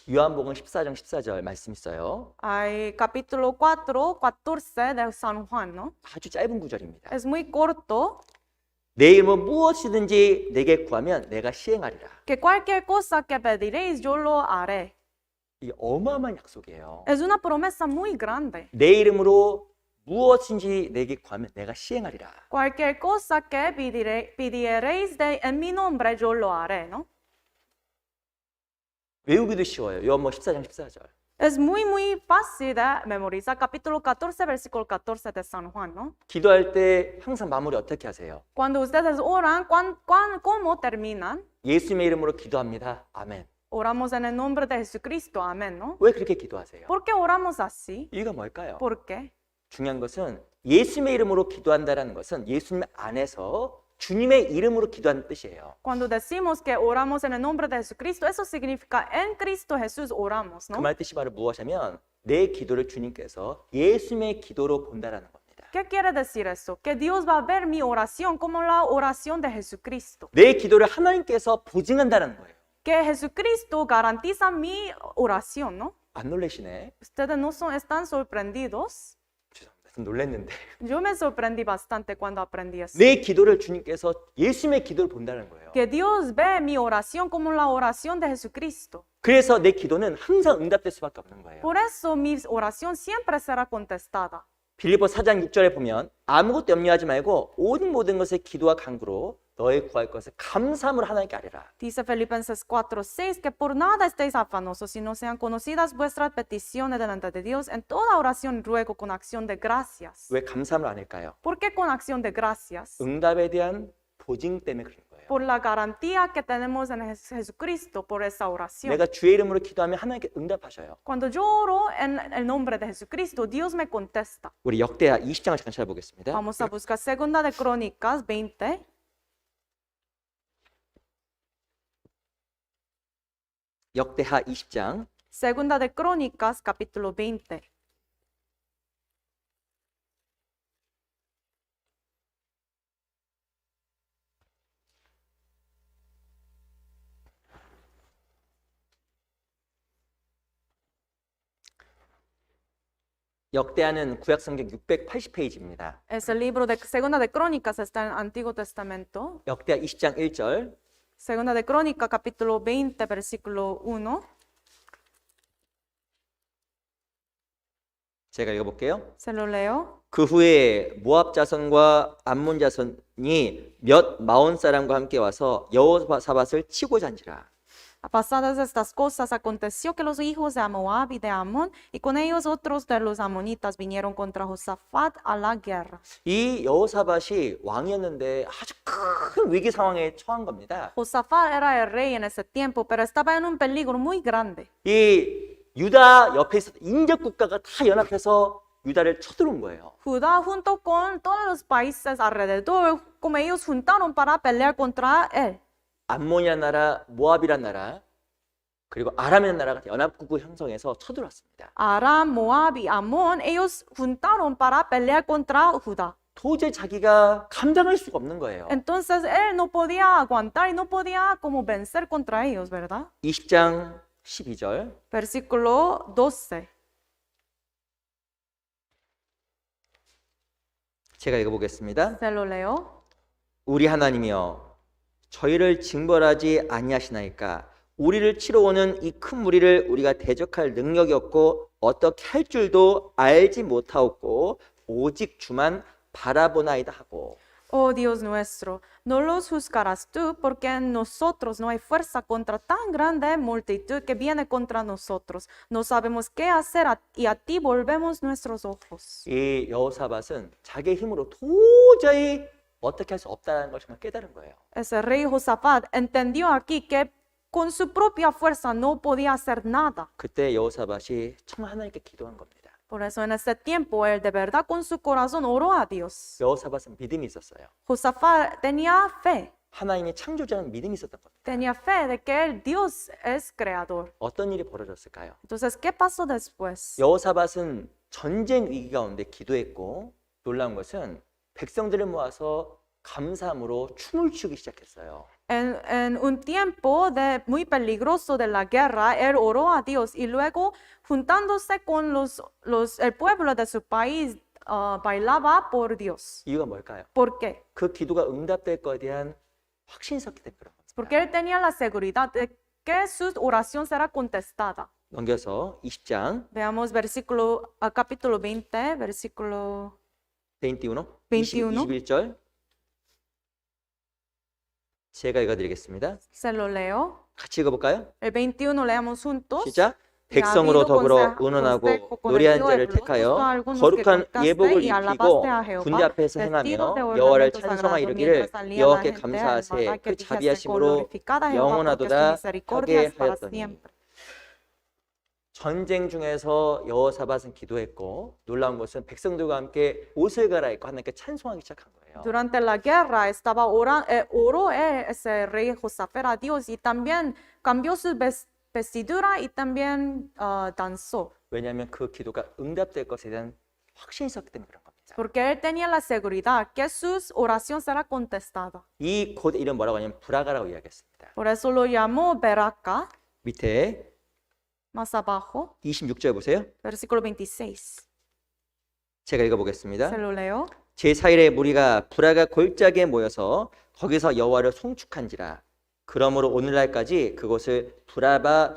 요한복음 14장 14절 말씀 있어요. Hay capítulo 4, 14 de San Juan, ¿no? 아주 짧은 구절입니다. Es muy corto. 내 이름으로 무엇이든지 내게 구하면 내가 시행하리라. Que cualquier cosa que pediréis, yo lo haré. 이게 어마어마한 약속이에요. Es una promesa muy grande. 내 이름으로 무엇인지 내게 구하면 내가 시행하리라. Cualquier cosa que pidiereis en mi nombre, yo lo haré, ¿no? 외우기도 쉬워요. 요한복음 14장 14절. Es muy fácil de memorizar. Capítulo 14, versículo 14 de San Juan, ¿no? 기도할 때 항상 마무리 어떻게 하세요? Cuando ustedes oran, ¿cómo terminan? 예수님의 이름으로 기도합니다. 아멘. Oramos en el nombre de Jesucristo, amén, ¿no? 왜 그렇게 기도하세요? ¿Por qué oramos así? 이유가 뭘까요? ¿Por qué? 중요한 것은 예수님의 이름으로 기도한다는 것은 예수님 안에서 주님의 이름으로 기도하는 뜻이에요. Cuando decimos que oramos en el nombre de Jesucristo, eso significa en Cristo Jesús oramos, 그 ¿no? 말 뜻이 바로 무엇이냐면 내 기도를 주님께서 예수님의 기도로 본다라는 겁니다. ¿Qué quiere decir eso? Que Dios va a ver mi oración como la oración de Jesucristo. 내 기도를 하나님께서 보증한다는 거예요. Que Jesucristo garantiza mi oración, ¿no? 안 놀라시네? Ustedes no están sorprendidos. 죄송합니다. 좀 놀랐는데. Yo me sorprendí bastante cuando aprendí eso. 내 기도를 주님께서 예수님의 기도를 본다는 거예요. Que Dios ve mi oración como la oración de Jesucristo. 그래서 내 기도는 항상 응답될 수밖에 없는 거예요. Por eso mi oración siempre será contestada. 빌립보 4장 6절에 보면 아무것도 염려하지 말고 모든 것에 기도와 간구로 너의 구할 것을 감사함으로 하나님께 아뢰라. Dice Filipenses 4:6 que por nada estéis afanosos, sino sean conocidas vuestras peticiones delante de Dios en toda oración y ruego con acción de gracias. 왜 감사함을 안 할까요? ¿Por qué con acción de gracias? 응답에 대한 보증 때문에 그런 거예요. Por la garantía que tenemos en Jesucristo por esa oración. 내가 주의 이름으로 기도하면 하나님께 응답하셔요. Cuando yo oro en el nombre de Jesucristo, Dios me contesta. 우리 역대하 20장을 잠깐 찾아보겠습니다. Vamos a buscar Segunda de Crónicas 20. 역대하 20장 Segunda de Crónicas, capítulo 20. 역대하는 구약성경 680페이지입니다. Es el libro de Segunda de Crónicas, está en el Antiguo Testamento. 역대하 20장 1절 Segunda de Crónicas, capítulo 20, versículo 1. 제가 읽어볼게요. Se lo leo. 그 후에 모압 자손과 암몬 자손이 몇 마온 사람과 함께 와서 여호사밧을 치고자 한지라. Pasadas estas cosas, aconteció que los hijos de Moab y de Amón, y con ellos otros de los amonitas, vinieron contra Josafat a la guerra. 이 여호사밧이 왕이었는데 아주 큰 위기 상황에 처한 겁니다. Josafat era el rey en ese tiempo, pero estaba en un peligro muy grande. 이 유다 옆에 있었던 인접 국가가 다 연합해서 유다를 쳐들어온 거예요. Judá junto con todos los países alrededor, como ellos juntaron para pelear contra él. 암몬이라는 나라, 모압이라는 나라, 그리고 아람이라는 나라가 연합국을 형성해서 쳐들어왔습니다. Aram, Moab y Amón, ellos juntaron para pelear contra Judá. 도저히 자기가 감당할 수가 없는 거예요. Entonces él no podía aguantar y no podía como vencer contra ellos, ¿verdad? 20장 12절 Versículo 12. 제가 읽어보겠습니다. Se lo leo. 우리 하나님이여 저희를 징벌하지 아니하시나이까 우리를 치러 오는 이 큰 무리를 우리가 대적할 능력이 없고 어떻게 할 줄도 알지 못하옵고 오직 주만 바라보나이다 하고 Oh Dios nuestro, no los juzgarás tú, porque en nosotros no hay fuerza contra tan grande multitud que viene contra nosotros. No sabemos qué hacer y a ti volvemos nuestros ojos. 이 여호사밧은 자기의 힘으로 도저히 어떻게 할 수 없다는 걸 정말 깨달은 거예요. Ese rey Josafat entendió aquí que con su propia fuerza no podía hacer nada. 그때 여호사밧이 정말 하나님께 기도한 겁니다. Por eso en ese tiempo él de verdad con su corazón oró a Dios. 여호사밧은 믿음이 있었어요. Josafat tenía fe. 하나님이 창조자는 믿음이 있었던 겁니다. Tenía fe de que el Dios es creador. 어떤 일이 벌어졌을까요? Entonces, ¿qué pasó después? 여호사밧은 전쟁 위기 가운데 기도했고 놀라운 것은 백성들을 모아서 감사함으로 춤을 추기 시작했어요. En un tiempo muy peligroso de la guerra, él oró a Dios y luego, juntándose con el pueblo de su país, bailaba por Dios. 이유가 뭘까요? ¿Por qué? 그 기도가 응답될 것에 대한 확신이 있었기 때문에 그런 겁니다. Porque él tenía la seguridad de que su oración será contestada. 넘겨서 20장 Veamos capítulo 20, versículo 21, 21. 21절 제가 읽어드리겠습니다. Se lo leo. 같이 읽어볼까요? El 21 leamos juntos. 시작! Y ha 백성으로 habido 더불어 consejo 의논하고 con el 노래한 자를 pueblo, 택하여 justo a algunos que 거룩한 contaste 예복을 y 입히고 alabaste a Jehová, 군대 앞에서 vestidos de 행하며 여호와를 ornamentos 찬송하 sagrados, 이르기를 mientras salía la 여호와께 gente 감사하세 alabada, que 그 dijese, 자비하심으로 glorificada Jehová, porque su 영원하도다 misericordia 하게 es para 하였더니 siempre. 전쟁 중에서 여호사밧은 기도했고 놀라운 것은 백성들과 함께 옷을 갈아입고 하나님께 찬송하기 시작한 거예요. Durante la guerra oró ese rey Josafat a Dios y también cambió su vestidura y también danzó. 왜냐하면 그 기도가 응답될 것에 대한 확신이 있었기 때문에 그런 겁니다. Porque él tenía la seguridad que su oración será contestada. 이 곳 이름 뭐라고 하냐면 브라가라고 이야기했습니다. Por eso lo llamó Beraca. 밑에 Más abajo, 26절 보세요. versículo 26. 제가 읽어보겠습니다. Se lo leo. 제4일에 무리가 브라가 골짜기에 모여서 거기서 여호와를 송축한지라. 그러므로 오늘날까지 그곳을 브라가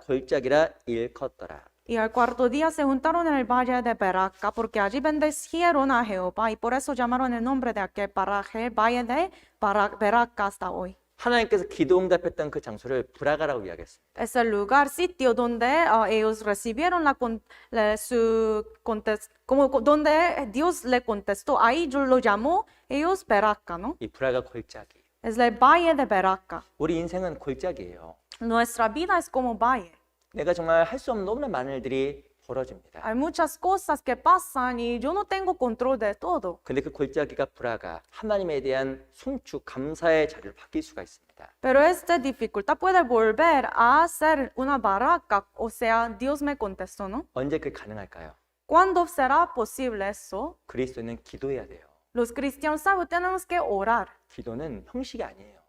골짜기라 일컫더라. Y al cuarto día se juntaron en el valle de Beraca, porque allí bendecieron a Jehová, y por eso llamaron el nombre de aquel paraje, el valle de Beraca, hasta hoy. 하나님께서 기도 응답했던 그 장소를 브라가라고 이야기했습니다. Es el lugar, sitio donde ellos recibieron donde Dios le contestó. Ahí yo lo llamó ellos Beraca, ¿no? 이 브라가 골짜기. Es el valle de Beraca. 우리 인생은 골짜기예요. Nuestra vida es como valle. 내가 정말 할 수 없는 너무나 많은 일들이 벌어집니다. Hay muchas cosas que pasan y yo no tengo control de todo. 근데 그 골짜기가 브라가 하나님에 대한 송축 감사의 자리를 바뀔 수가 있습니다. Pero esta dificultad puede volver a ser una barraca, o sea, Dios me contestó, ¿no? 언제 그게 가능할까요? ¿Cuándo será posible eso? 그리스도인은 기도해야 돼요. Los cristianos saben, tenemos que orar. 기도는 형식이 아니에요.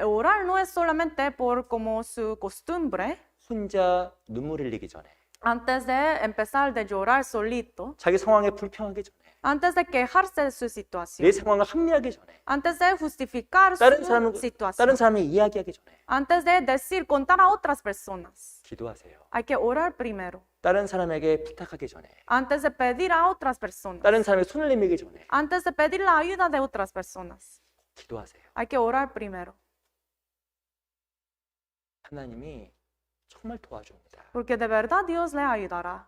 Orar no es solamente por como su costumbre, 혼자 눈물 흘리기 전에 antes de empezar de llorar solito, 자기 상황에 불평하기 전에 antes de quejarse de su situación, 내 상황을 합리하기 전에 antes de justificar 다른 su situación, 다른 사람이 이야기하기 전에 antes de decir, contar a otras personas. 기도하세요. Hay que orar primero, 다른 사람에게 부탁하기 전에 antes de pedir a otras personas, 다른 사람에게 손을 내밀기 전에 antes de pedir la ayuda de otras personas. 기도하세요. Hay que orar primero, 하나님이 정말 도와줍니다. porque de verdad Dios le ayudará.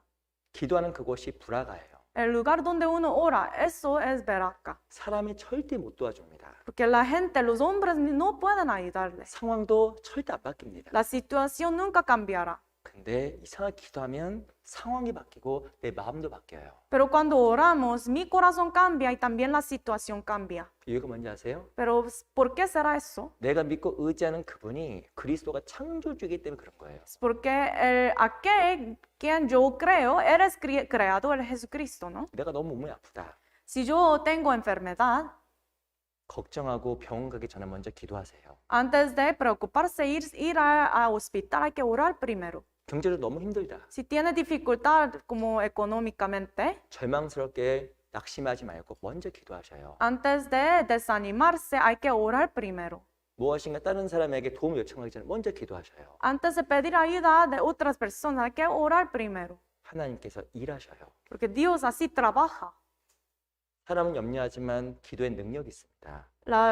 기도하는 그곳이 브라가예요. El lugar donde uno ora, eso es Beraca, 사람이 절대 못 도와줍니다. porque la gente, los hombres no pueden ayudarle. 상황도 절대 안 바뀝니다. La situación nunca cambiará. 근데 이상하게 기도하면 상황이 바뀌고 내 마음도 바뀌어요. Pero cuando oramos, mi corazón cambia y también la situación cambia. 이유가 뭔지 아세요? Pero ¿por qué será eso? 내가 믿고 의지하는 그분이 그리스도가 창조주이기 때문에 그런 거예요. Es porque aquel quien yo creo, eres creador, Jesucristo, ¿no? 내가 너무 몸이 아프다. Si yo tengo enfermedad, 걱정하고 병원 가기 전에 먼저 기도하세요. antes de preocuparse, ir a hospital, hay que orar primero. 경제로 너무 힘들다. Si tienes dificultad como económicamente, 절망스럽게 낙심하지 말고 먼저 기도하셔요. antes de desanimarse, hay que orar primero. 무엇인가 다른 사람에게 도움을 요청하기 전에 먼저 기도하셔요. Antes de pedir ayuda de otras personas, hay que orar primero. 하나님께서 일하셔요. Porque Dios así trabaja. 사람은 염려하지만 기도에 능력이 있습니다.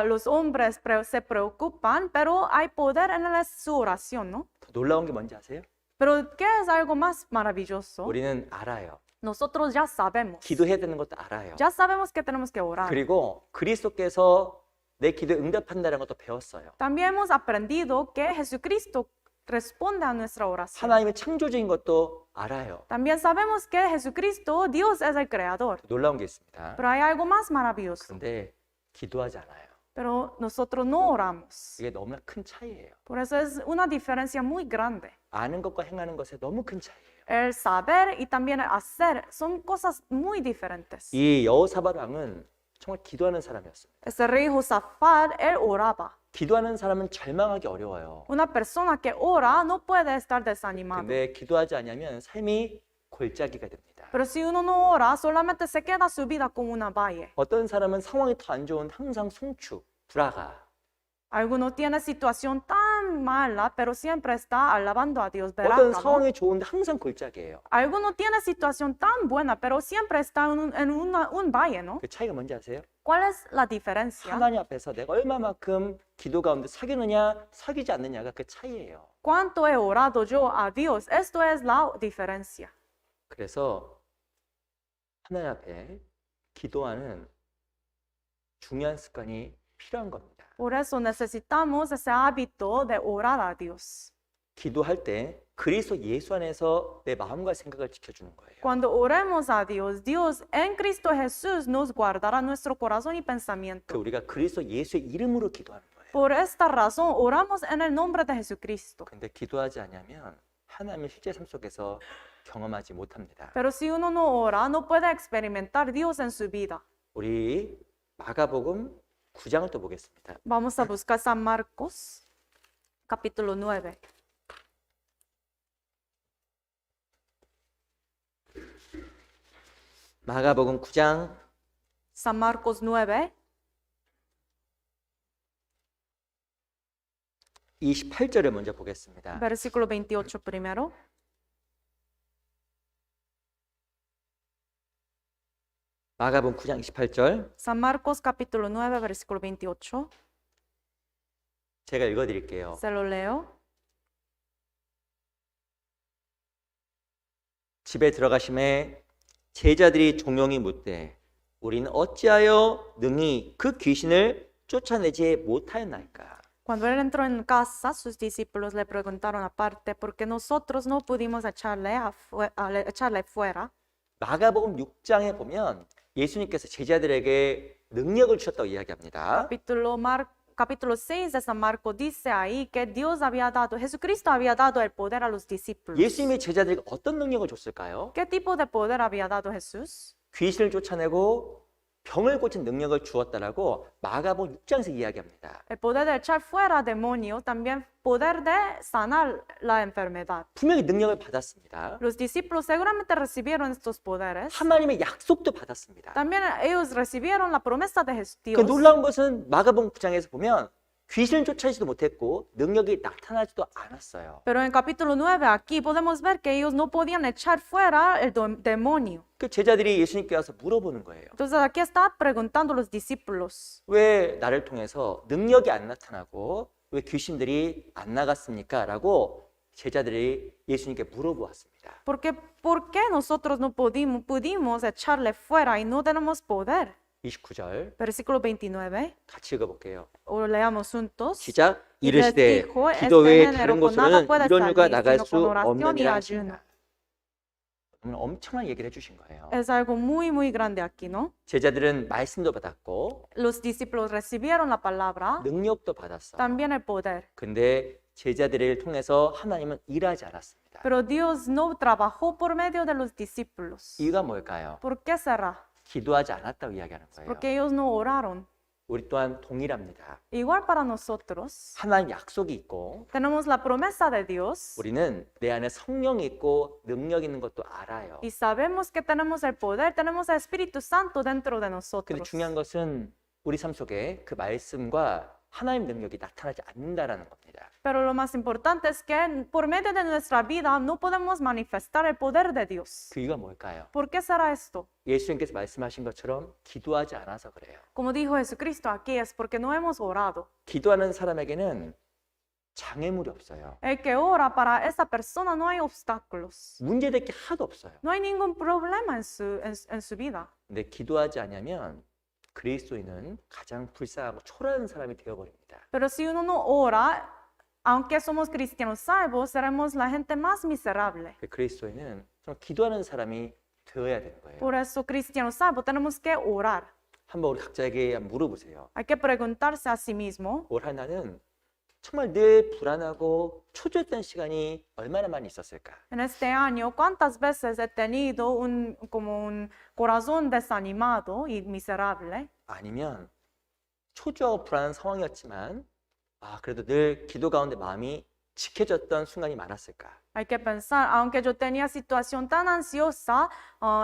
Los hombres se preocupan, pero hay poder en su oración, ¿no? 더 놀라운 게 뭔지 아세요? Pero ¿qué es algo más maravilloso? 우리는 알아요. Nosotros ya sabemos. 기도해야 되는 것도 알아요. Ya sabemos que tenemos que orar. 그리고 그리스도께서 내 기도에 응답한다는 것도 배웠어요. También hemos aprendido que Jesucristo responde a nuestra oración. 하나님의 창조주인 것도 알아요. También sabemos que Jesucristo, Dios es el creador. 놀라운 게 있습니다. Pero hay algo más maravilloso. 그런데 기도하지 않아요. Pero nosotros no oramos. 이게 너무나 큰 차이예요. Por eso es una diferencia muy grande. 아는 것과 행하는 것에 너무 큰 차이예요. El saber y también el hacer son cosas muy diferentes. 이 여호사밧 왕은 정말 기도하는 사람이었습니다. Ese rey Josafat, él oraba. 기도하는 사람은 절망하기 어려워요. Una persona que ora no puede estar desanimado. 근데 기도하지 않으면 삶이 골짜기가 됩니다. Pero si uno no ora, solamente se queda su vida como una valle. 어떤 사람은 상황이 더 안 좋은 항상 송추, 불화가. Algunos tienen situación tan mala, pero siempre está alabando a Dios. 어떤 ¿verdad? 상황이 좋은데 항상 골짜기예요. Algunos tienen situación tan buena, pero siempre está en un valle, ¿no? 그 차이가 뭔지 아세요? ¿Cuál es la diferencia? 하나님 앞에서 내가 얼마만큼 기도 가운데 사귀느냐, 사귀지 않느냐가 그 차이예요. ¿Cuánto he orado yo a Dios? Esto es la diferencia. 그래서 하나님 앞에 기도하는 중요한 습관이 필요한 겁니다. Por eso necesitamos ese hábito de orar a Dios. 기도할 때 그리스도 예수 안에서 내 마음과 생각을 지켜주는 거예요. Cuando oremos a Dios, Dios en Cristo Jesús nos guardará nuestro corazón y 그 pensamiento. 우리가 그리스도 예수의 이름으로 기도하는 거예요. Por esta razón oramos en el nombre de Jesucristo. 근데 기도하지 않으면 하나님의 실제 삶 속에서 경험하지 못합니다. Pero si uno no ora, no puede experimentar Dios en su vida. 우리 마가복음 9장을 또 보겠습니다. Vamos a buscar San Marcos, capítulo 9. 마가복음 9장 San Marcos 9, 28절을 먼저 보겠습니다. versículo 28 primero. 마가복음 9장 28절 San Marcos, capítulo 9, versículo 28. 제가 읽어드릴게요. Se lo leo. 집에 들어가심에 제자들이 종용이 묻되 우리는 어찌하여 능히 그 귀신을 쫓아내지 못하였나이까. Cuando él entró en casa, sus discípulos le preguntaron aparte, ¿por qué nosotros no pudimos echarle fuera? 마가복음 6장에 보면 예수님께서 제자들에게 능력을 주셨다고 이야기합니다. Capítulo 6 de San Marcos dice ahí que Jesucristo había dado el poder a los discípulos. 예수님의 제자들에게 어떤 능력을 줬을까요? ¿Qué tipo de poder había dado Jesús? 귀신을 쫓아내고 병을 고친 능력을 주었다라고 마가복음 6장에서 이야기합니다. El poder de echar fuera demonios, también poder de sanar la enfermedad. 분명히 능력을 받았습니다. Los discípulos seguramente recibieron estos poderes. 하나님의 약속도 받았습니다. También ellos recibieron la promesa de 그 Dios. 놀라운 것은 마가복음 9장에서 보면 귀신을 쫓아내지도 못했고 능력이 나타나지도 않았어요. Pero en capítulo 9 aquí podemos ver que ellos no podían echar fuera el demonio. 그 제자들이 예수님께 와서 물어보는 거예요. Entonces aquí está preguntando los discípulos, 왜 나를 통해서 능력이 안 나타나고 왜 귀신들이 안 나갔습니까? 라고 제자들이 예수님께 물어보았습니다. ¿por qué nosotros no pudimos echarle fuera y no tenemos poder? 29절 versículo 29, 같이 읽어볼게요. o leamos juntos. 시작. Y les 이르시되 dijo, 기도 외에 este 다른 género con nada 곳으로는 puede 이런 유가 salir, 나갈 sino 수 con oración y 없느니라 ayuno. 하십니다. 오늘 엄청난 얘기를 해주신 거예요. Es algo muy, muy grande aquí, ¿no? 제자들은 말씀도 받았고 Los discípulos recibieron la palabra, 능력도 받았어. también el poder. 근데 제자들을 통해서 하나님은 일하지 않았습니다. Pero Dios no trabajó por medio de los discípulos. 이유가 뭘까요? ¿Por qué será? 기도하지 않았다고 이야기하는 거예요. Porque ellos no oraron. 우리 또한 동일합니다. Igual para nosotros, 하나님 약속이 있고 tenemos la promesa de Dios 우리는 내 안에 성령이 있고 능력 있는 것도 알아요. y sabemos que tenemos el poder, tenemos el Espíritu Santo dentro de 근데 nosotros. 중요한 것은 우리 삶 속에 그 말씀과 하나님 능력이 나타나지 않는다라는 겁니다. Pero lo más importante es que por medio de nuestra vida no podemos manifestar el poder de Dios. 그 이유가 뭘까요? ¿Por qué será esto? 예수님께서 말씀하신 것처럼 기도하지 않아서 그래요. Como dijo Jesucristo aquí, es porque no hemos orado. 기도하는 사람에게는 장애물이 없어요. El que ora, para esa persona no hay obstáculos. 문제될 게 하나도 없어요. No hay ningún problema en su vida. 근데 기도하지 않으면 그리스도인은 가장 불쌍하고 초라한 사람이 되어버립니다. Pero si uno no ora, aunque somos cristianos salvos, seremos la gente más miserable. 그리스도인은 좀 기도하는 사람이 되어야 되는 거예요. Por eso, cristianos salvos, tenemos que orar. 한번 우리 각자에게 물어보세요. Hay que preguntarse a sí mismo, 올 하나는 정말 늘 불안하고 초조했던 시간이 얼마나 많이 있었을까? en este año, ¿cuántas veces he tenido como un corazón desanimado y miserable? 아니면 초조하고 불안한 상황이었지만 그래도 늘 기도 가운데 마음이 지켜졌던 순간이 많았을까? Hay que pensar, aunque yo tenía situación tan ansiosa,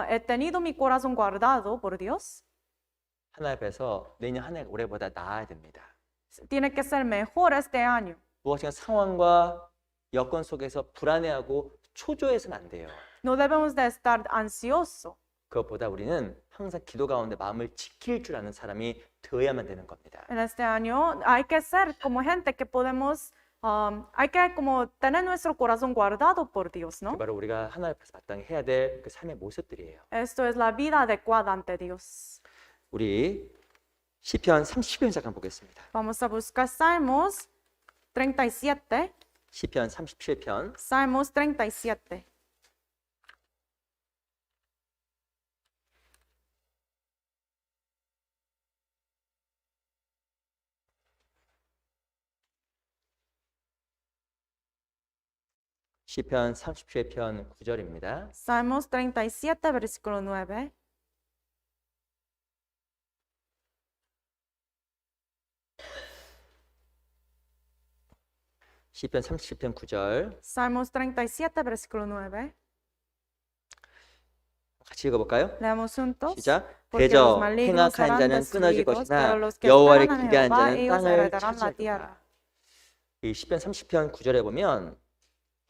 he tenido mi corazón guardado por Dios. 하나님 앞에서 내년 한 해 올해보다 나아야 됩니다. Tiene que ser mejor este año. 무엇인가 상황과 여건 속에서 불안해하고 초조해서는 안 돼요. No debemos de estar ansiosos. 그것보다 우리는 항상 기도 가운데 마음을 지킬 줄 아는 사람이 되어야만 되는 겁니다. En este año hay que ser como gente que podemos, hay que como tener nuestro corazón guardado por Dios, 그게 ¿no? 바로 우리가 하나님 앞에서 마땅히 해야 될 그 삶의 모습들이에요. Esto es la vida adecuada ante Dios. 우리 시편 30편 잠깐 보겠습니다. Vamos a buscar Salmos 37. 시편 37편 Salmos 37. 시편 37편 9절입니다. Salmos 37, versículo 9. 시편 37편 9절 Salmos 37, versículo 9. 같이 읽어볼까요? Leamos juntos. 시작. Porque 대저 los malignos 행악한 serán 자는 끊어질 destruidos, 것이나 pero los que 여호와를 esperan en 기대한 Jehová, 자는 ellos 땅을 heredarán la 차지할 tierra. 것이다. 이 시편 30편 9절에 보면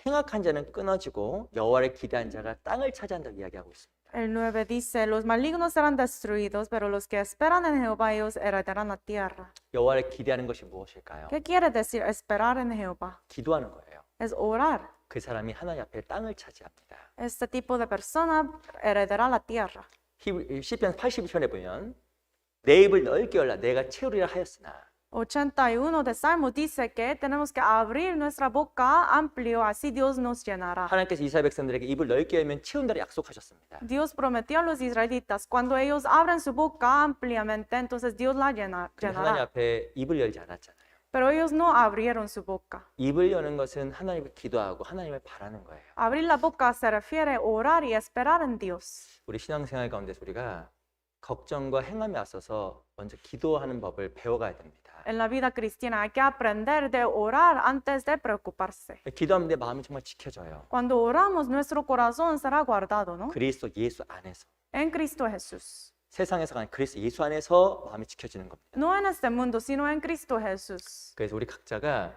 행악한 자는 끊어지고 여호와를 기대한 자가 땅을 차지한다고 이야기하고 있습니다. El 9 dice, los malignos serán destruidos, pero los que esperan en Jehová, ellos heredarán la tierra. 여호와를 기대하는 것이 무엇일까요? ¿Qué quiere decir esperar en Jehová? 기도하는 거예요. Es orar. 그 사람이 하나님 앞에 땅을 차지합니다. Este tipo de persona heredará la tierra. 시편 82편에 보면 내 입을 넓게 열라 내가 채우리라 하였으나 81 de Salmo dice que tenemos que abrir nuestra boca amplio, así Dios nos llenará. 하나님께서 이스라엘 백성들에게 입을 넓게 열면 채운다고 약속하셨습니다. Dios prometió a los israelitas, cuando ellos abren su boca ampliamente, entonces Dios la 근데 하나님 llenará. 앞에 입을 열지 않았잖아요. Pero ellos no abrieron su boca. 입을 여는 것은 하나님을 기도하고 하나님을 바라는 거예요. Abrir la boca se refiere a orar y esperar en Dios. 우리 신앙생활 가운데서 우리가 걱정과 행함에 앞서서 먼저 기도하는 법을 배워가야 됩니다. En la vida cristiana hay que aprender de orar antes de preocuparse. 기도하면 내 마음이 정말 지켜져요. Cuando oramos, nuestro corazón será guardado, ¿no? 그리스도 예수 안에서. En Cristo Jesús. 세상에서가 아니라 그리스도 예수 안에서 마음이 지켜지는 겁니다. No en este mundo, sino en Cristo Jesús. 그래서 우리 각자가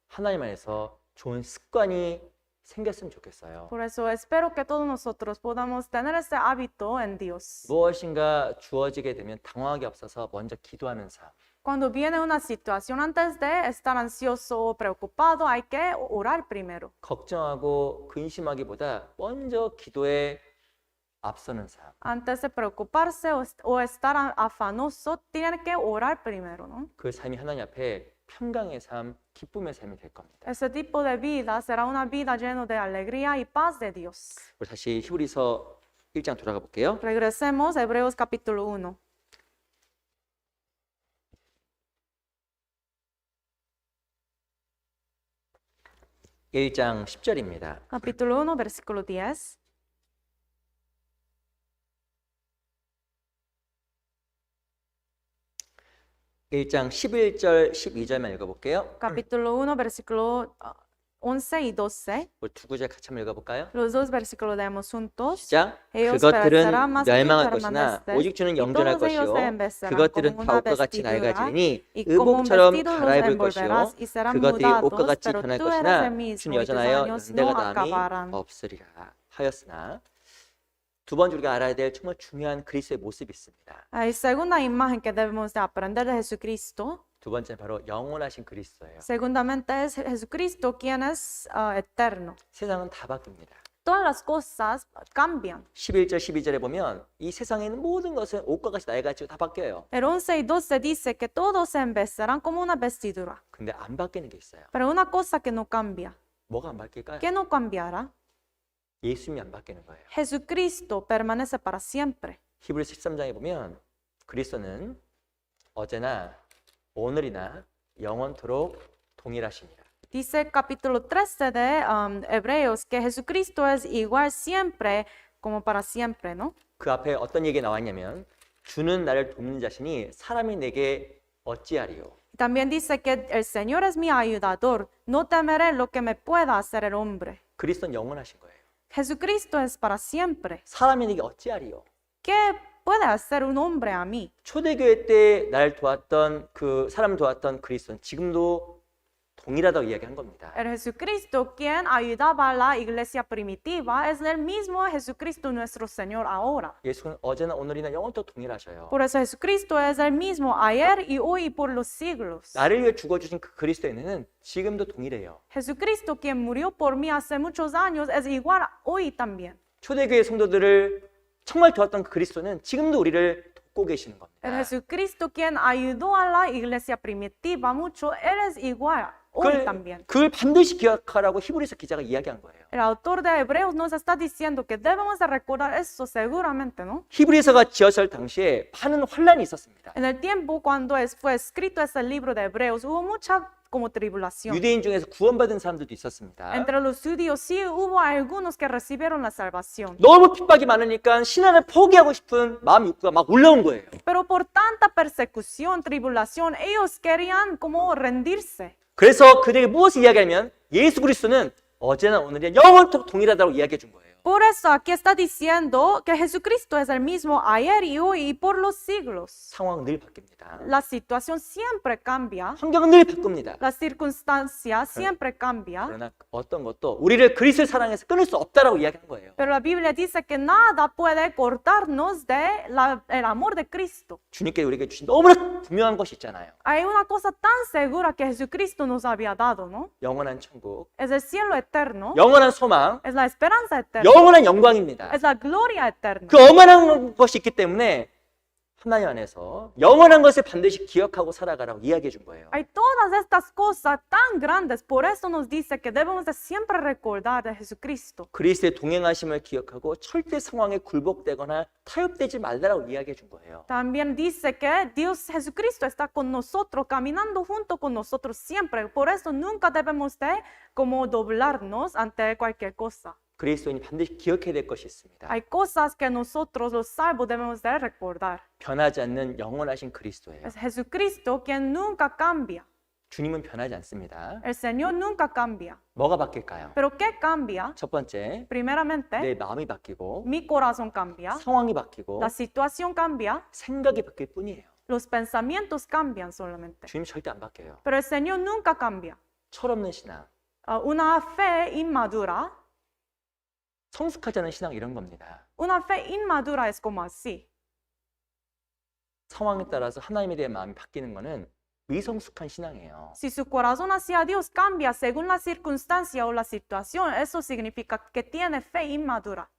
하나님 안에서 좋은 습관이 생겼으면 좋겠어요. Por eso espero que todos nosotros podamos tener ese hábito en Dios. 무엇인가 주어지게 되면 당황하기 앞서서 먼저 기도하는 삶. Cuando viene una situación, antes de estar ansioso o preocupado, hay que orar primero. 걱정하고 근심하기보다 먼저 기도에 앞서는 삶. Antes de preocuparse o estar afanoso, tiene que orar primero, ¿no? 그 삶이 하나님 앞에 평강의 삶, 기쁨의 삶이 될 겁니다. Ese tipo de vida será una vida llena de alegría y paz de Dios. 우리 다시 히브리서 1장 돌아가 볼게요. Regresemos a Hebreos capítulo 1. 일장 10절입니다. Capítulo 1, versículo 10. 일장 11절, 12절만 읽어볼게요. Capítulo 1, versículo 11 y 12. 우리 두 구절 같이 한번 읽어볼까요? Los dos versículos leemos juntos. 시작. Ellos 그것들은 perecerán, mas tú 멸망할 것이나 permaneces, 오직 주는 y 영존할 todos ellos 것이요 se envejecerán 그것들은 como 다 una 옷과 같이 vestidura, 낡아지니 y como un 의복처럼 vestido los 갈아입을 것이요 envolverás y serán 그것들이 mudados, 옷과 같이 pero 변할 tú eres 것이나 el mismo, 주는 y tus 여전하여 años 연대가 no 남이 acabarán. 없으리라 하였으나 두 번째 우리가 알아야 될 정말 중요한 그리스도의 모습이 있습니다. Hay segunda imagen que debemos de aprender de Jesucristo. 두 번째는 바로 영원하신 그리스도예요. Segundamente es Jesucristo quien es eterno. 세상은 다 바뀝니다. Todas las cosas cambian. 11절, 12절에 보면 이 세상에 있는 모든 것은 옷과 같이 낡아지고 다 바뀌어요. El 11 y 12 dice que todos se envejecerán como una vestidura. 근데 안 바뀌는 게 있어요. Pero una cosa que no cambia. 뭐가 안 바뀔까요? ¿Qué no cambiará? 예수님이 안 바뀌는 거예요. Jesucristo permanece para siempre. 히브리서 13장에 보면 그리스도는 어제나 오늘이나 영원토록 동일하십니다. Dice capítulo 13 de Hebreos que Jesucristo es igual siempre como para siempre, ¿no? 그 앞에 어떤 얘기가 나왔냐면 주는 나를 돕는 자신이 사람이 내게 어찌하리요. También dice que el Señor es mi ayudador, no temeré lo que me pueda hacer el hombre. 그리스도는 영원하신 거예요. Jesucristo es para siempre. 사람이 내게 어찌하리요. ¿Qué puede hacer un hombre a mí? 초대교회 때 날 도왔던 그 사람 도왔던 그리스도는 지금도 동일하다고 이야기한 겁니다. El Jesucristo quien ayudaba a la iglesia primitiva es el mismo Jesucristo nuestro Señor ahora. 예수는 어제나 오늘이나 영원토록 동일하셔요. Por eso Jesucristo es el mismo ayer y hoy y por los siglos. 나를 위해 죽어주신 그 그리스도인은 지금도 동일해요. Jesucristo quien murió por mí hace muchos años es igual hoy también. 초대교회 성도들을 정말 도왔던 그 그리스도는 지금도 우리를 돕고 계시는 겁니다. El Jesucristo quien ayudó a la iglesia primitiva mucho, Él es igual hoy también. 그걸 반드시 기억하라고 히브리서 기자가 이야기한 거예요. El autor de Hebreos nos está diciendo que debemos de recordar eso seguramente, ¿no? 히브리서가 지어질 당시에 많은 환란이 있었습니다. En el tiempo cuando fue escrito ese libro de Hebreos, hubo mucha como tribulación. 유대인 중에서 구원받은 사람들도 있었습니다. Entre los judíos sí hubo algunos que recibieron la salvación. 너무 핍박이 많으니까 신앙을 포기하고 싶은 마음 욕구가 막 올라온 거예요. Pero por tanta persecución, tribulación, ellos querían como rendirse. 그래서 그들에게 무엇을 이야기하면 예수 그리스도는 어제나 오늘이나 영원토록 동일하다고 이야기해 준 거예요. Por eso aquí está diciendo que Jesucristo es el mismo ayer y hoy y por los siglos. 상황은 늘 바뀝니다. La situación siempre cambia, 환경은 늘 바꿉니다. la circunstancia siempre cambia, 그러나 어떤 것도 우리를 그리스도의 사랑에서 끊을 수 없다라고 이야기한 거예요. pero la Biblia dice que nada puede cortarnos del amor de Cristo. 주님께 우리에게 주신 너무나 분명한 것이 있잖아요. Hay una cosa tan segura que Jesucristo nos había dado, ¿no? 영원한 천국, Es el cielo eterno, 영원한 소망, es la esperanza eterna, 영원한 영광입니다. es la gloria eterna. 그 어마어마한 것이 있기 때문에 하나님 안에서 영원한 것을 반드시 기억하고 살아가라고 이야기해 준 거예요. Hay todas estas cosas tan grandes, por eso nos dice que debemos de siempre recordar de Jesucristo. 그리스도의 동행하심을 기억하고 절대 상황에 굴복되거나 타협되지 말라라고 이야기해 준 거예요. También dice que Dios Jesucristo está con nosotros, caminando junto con nosotros siempre. Por eso nunca debemos de como doblarnos ante cualquier cosa. 그리스도인이 반드시 기억해야 될 것이 있습니다. Hay cosas que nosotros los salvos debemos de recordar. 변하지 않는 영원하신 그리스도예요. Es Jesucristo quien nunca cambia. 주님은 변하지 않습니다. El Señor nunca cambia. 뭐가 바뀔까요? Pero ¿qué cambia? 첫 번째, Primeramente, 내 마음이 바뀌고 mi corazón cambia, 상황이 바뀌고 la situación cambia, 생각이 바뀔 뿐이에요. los pensamientos cambian solamente. 주님 절대 안 바뀌어요. Pero el Señor nunca cambia. 철없는 신앙, Una fe inmadura, 성숙하지 않은 신앙 이런 겁니다. una fe inmadura es como así. 상황에 따라서 하나님에 대한 마음이 바뀌는 거는 미성숙한 신앙이에요. Si su corazón hacia Dios cambia según la circunstancia o la situación, eso significa que tiene fe inmadura.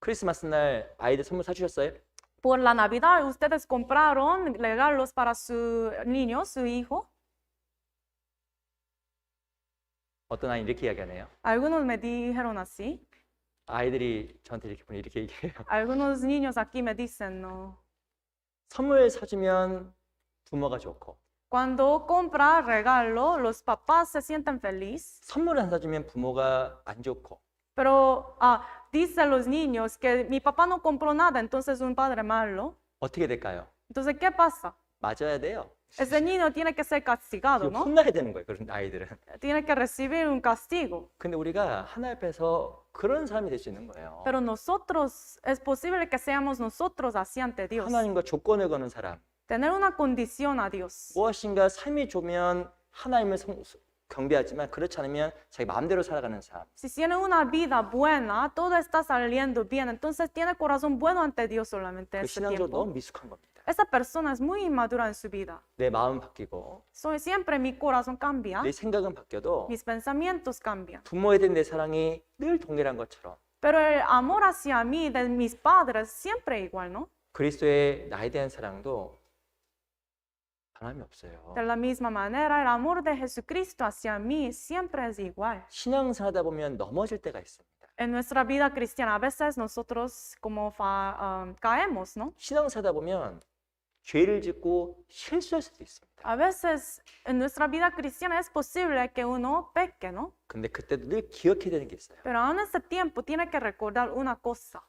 크리스마스 날 아이들 선물 사주셨어요? Por la Navidad, ¿ustedes compraron regalos para su niño, su hijo? 어떤 아이 이렇게 이야기하네요. Algunos me dijeron así. 아이들이 저한테 이렇게 보니 이렇게 얘기해요. Algunos niños aquí me dicen, no. 선물 사주면 부모가 좋고 Cuando compra regalo, los papás se sienten felices, 선물을 안 사주면 부모가 안 좋고 pero dicen los niños que mi papá no compró nada, entonces es un padre malo. 어떻게 될까요? Entonces, ¿qué pasa? 맞아야 돼요. Ese niño tiene que ser castigado, 이거 ¿no? 혼나야 되는 거예요. 그런 아이들은. Tiene que recibir un castigo. 근데 우리가 하나님 앞에서 그런 사람이 될 수 있는 거예요. Pero nosotros, es posible que seamos nosotros así ante Dios. 하나님과 조건을 거는 사람. Tener una condición a Dios. 무엇인가 삶이 좋으면 하나님을 경배하지만 그렇지 않으면 자기 마음대로 살아가는 사람. Si tiene una vida buena, todo está saliendo bien, entonces tiene corazón bueno ante Dios solamente 그 ese 신앙적으로 tiempo. 너무 미숙한 겁니다. Esa persona es muy inmadura en su vida. 내 마음 바뀌고 Siempre mi corazón cambia, 내 생각은 바뀌어도 mis pensamientos cambian. 부모에 대한 내 사랑이 늘 동일한 것처럼 Pero el amor hacia mí de mis padres siempre igual, ¿no? 그리스도의 나에 대한 사랑도 변함이 없어요. De la misma manera, el amor de Jesucristo hacia mí siempre es igual. 신앙생활하다 보면 넘어질 때가 있습니다. En nuestra vida cristiana, a veces nosotros como caemos, ¿no? 신앙생활하다 보면 죄를 짓고 실수할 수도 있습니다. A veces en nuestra vida cristiana es posible que uno peque, ¿no? 근데 그때도 늘 기억해야 되는 게 있어요. Pero en ese tiempo tiene que recordar una cosa.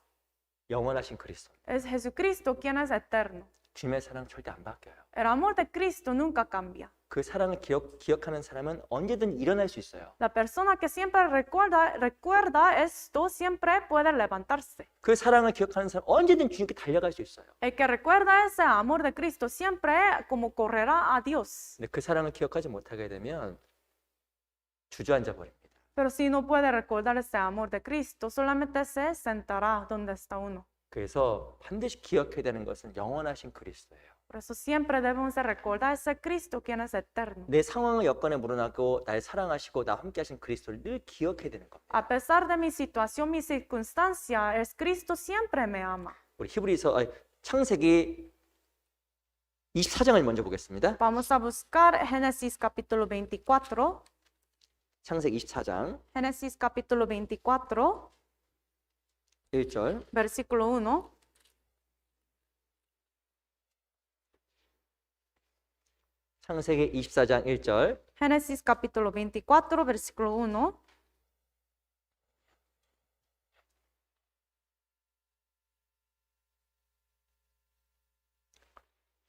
영원하신 그리스도. Es Jesucristo quien es eterno. 주님의 사랑 절대 안 바뀌어요. El amor de Cristo nunca cambia. 그 사랑을 기억하는 사람은 언제든 일어날 수 있어요. La persona que siempre recuerda esto siempre puede levantarse. 그 사랑을 기억하는 사람 언제든 주님께 달려갈 수 있어요. El que recuerda ese amor de Cristo siempre como correrá a Dios. 근데 그 사랑을 기억하지 못하게 되면 주저앉아 버립니다. Pero si no puede recordar ese amor de Cristo, solamente se sentará donde está uno. 그래서 반드시 기억해야 되는 것은 영원하신 그리스도예요. Por eso siempre debemos de recordar ese Cristo quien es eterno. 내 상황과 여건에 물어나고 날 사랑하시고 나 함께 하신 그리스도를 늘 기억해야 되는 겁니다. A pesar de mi situación, mi circunstancia, es Cristo siempre me ama. 우리 창세기 24장을 먼저 보겠습니다. Vamos a buscar Génesis capítulo 24. 창세기 24장 Génesis capítulo 24, 1절. versículo 1. 창세기 24장 1절. Génesis capítulo 24, versículo 1.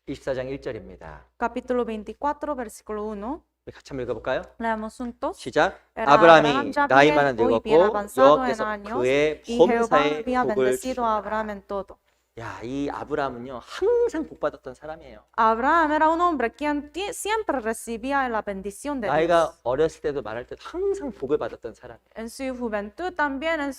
(24장 1절입니다) Capítulo 24, versículo 1. 우리 같이 한번 읽어볼까요? Leamos juntos. 시작. Era 아브라함이 Abraham ya 나이 많아 viejo y bien 늙었고 avanzado en 여호와께서 años, 그의 y Jehová 범사에 había 복을 bendecido a Abraham 주셨다. en todo. 야, 이 아브라함은요 항상 복 받았던 사람이에요. Abraham era un hombre quien siempre recibía la bendición de 나이가 Dios. 어렸을 때도 말할 때 항상 복을 받았던 사람이에요. En su juventud también,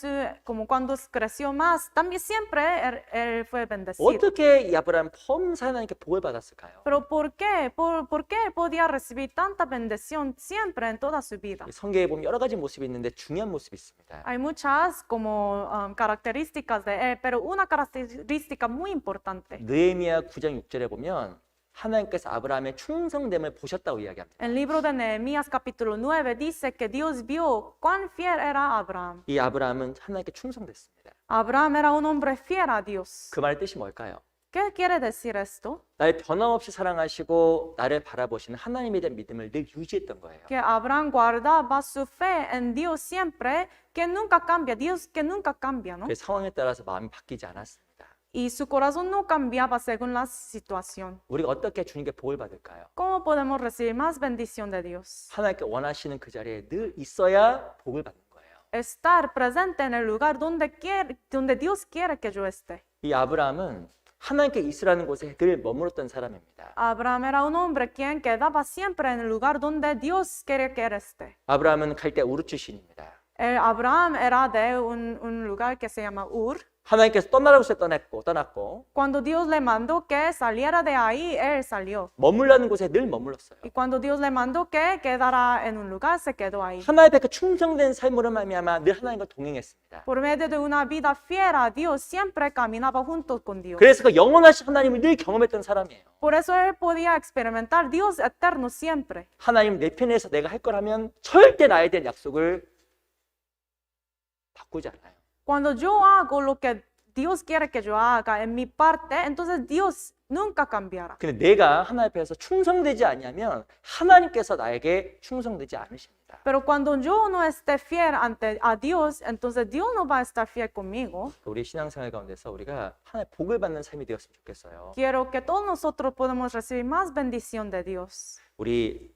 como cuando creció más, también siempre él fue bendecido. 어떻게 이 아브라함 범사에 하나님께 복을 받았을까요? Pero ¿por qué? ¿Por qué podía recibir tanta bendición siempre en toda su vida? 성경에 보면 여러 가지 모습이 있는데 중요한 모습이 있습니다. Hay muchas como características de él, pero una característica muy importante. 느헤미야 9장 6절에 보면 하나님께서 아브라함의 충성됨을 보셨다고 이야기합니다. El libro de Nehemías capítulo 9 dice que Dios vio cuán fiel era Abraham. 이 아브라함은 하나님께 충성됐습니다. Abraham era un hombre fiel a Dios. 그 말의 뜻이 뭘까요? ¿Qué quiere decir esto? 날 변함없이 사랑하시고 나를 바라보시는 하나님에 대한 믿음을 늘 유지했던 거예요. Que Abraham guardaba su fe en Dios siempre, que nunca cambia, Dios que nunca cambia, ¿no? 그 상황에 따라서 마음이 바뀌지 않았습니다. Y su corazón no cambiaba según la situación. 우리가 어떻게 주님께 복을 받을까요? ¿Cómo podemos recibir más bendición de Dios? 하나님께 원하시는 그 자리에 늘 있어야 복을 받는 거예요. Estar presente en el lugar donde Dios quiere que yo esté. 이 아브라함은 하나님께 있으라는 곳에 늘 머물렀던 사람입니다. Abraham era un hombre quien quedaba siempre en el lugar donde Dios quiere que él esté. 아브라함은 갈대 우르 출신입니다. Abraham era de un lugar que se llama Ur. 하나님께서 떠나라고 해서 떠났고 Cuando Dios le mandó que saliera de ahí, él salió. 머물라는 곳에 늘 머물렀어요. Y cuando Dios le mandó que quedara en un lugar, se quedó ahí. 하나님 앞에 그 충성된 삶으로 말미암아 늘 하나님과 동행했습니다. Por medio de una vida fiel a Dios, siempre caminaba junto con Dios. 그래서 그 영원하신 하나님을 늘 경험했던 사람이에요. Por eso él podía experimentar Dios eterno siempre. 하나님 내 편에서 내가 할 거라면 절대 나에 대한 약속을 바꾸지 않아요. Cuando yo hago lo que Dios quiere que yo haga en mi parte, entonces Dios nunca cambiará. 근데 내가 하나님 앞에서 충성되지 않냐면 하나님께서 나에게 충성되지 않으십니다. Pero cuando yo no esté fiel ante a Dios, entonces Dios no va a estar fiel conmigo. 우리 신앙생활 가운데서 우리가 하나님 복을 받는 삶이 되었으면 좋겠어요. Quiero que todos nosotros podamos recibir más bendición de Dios. 우리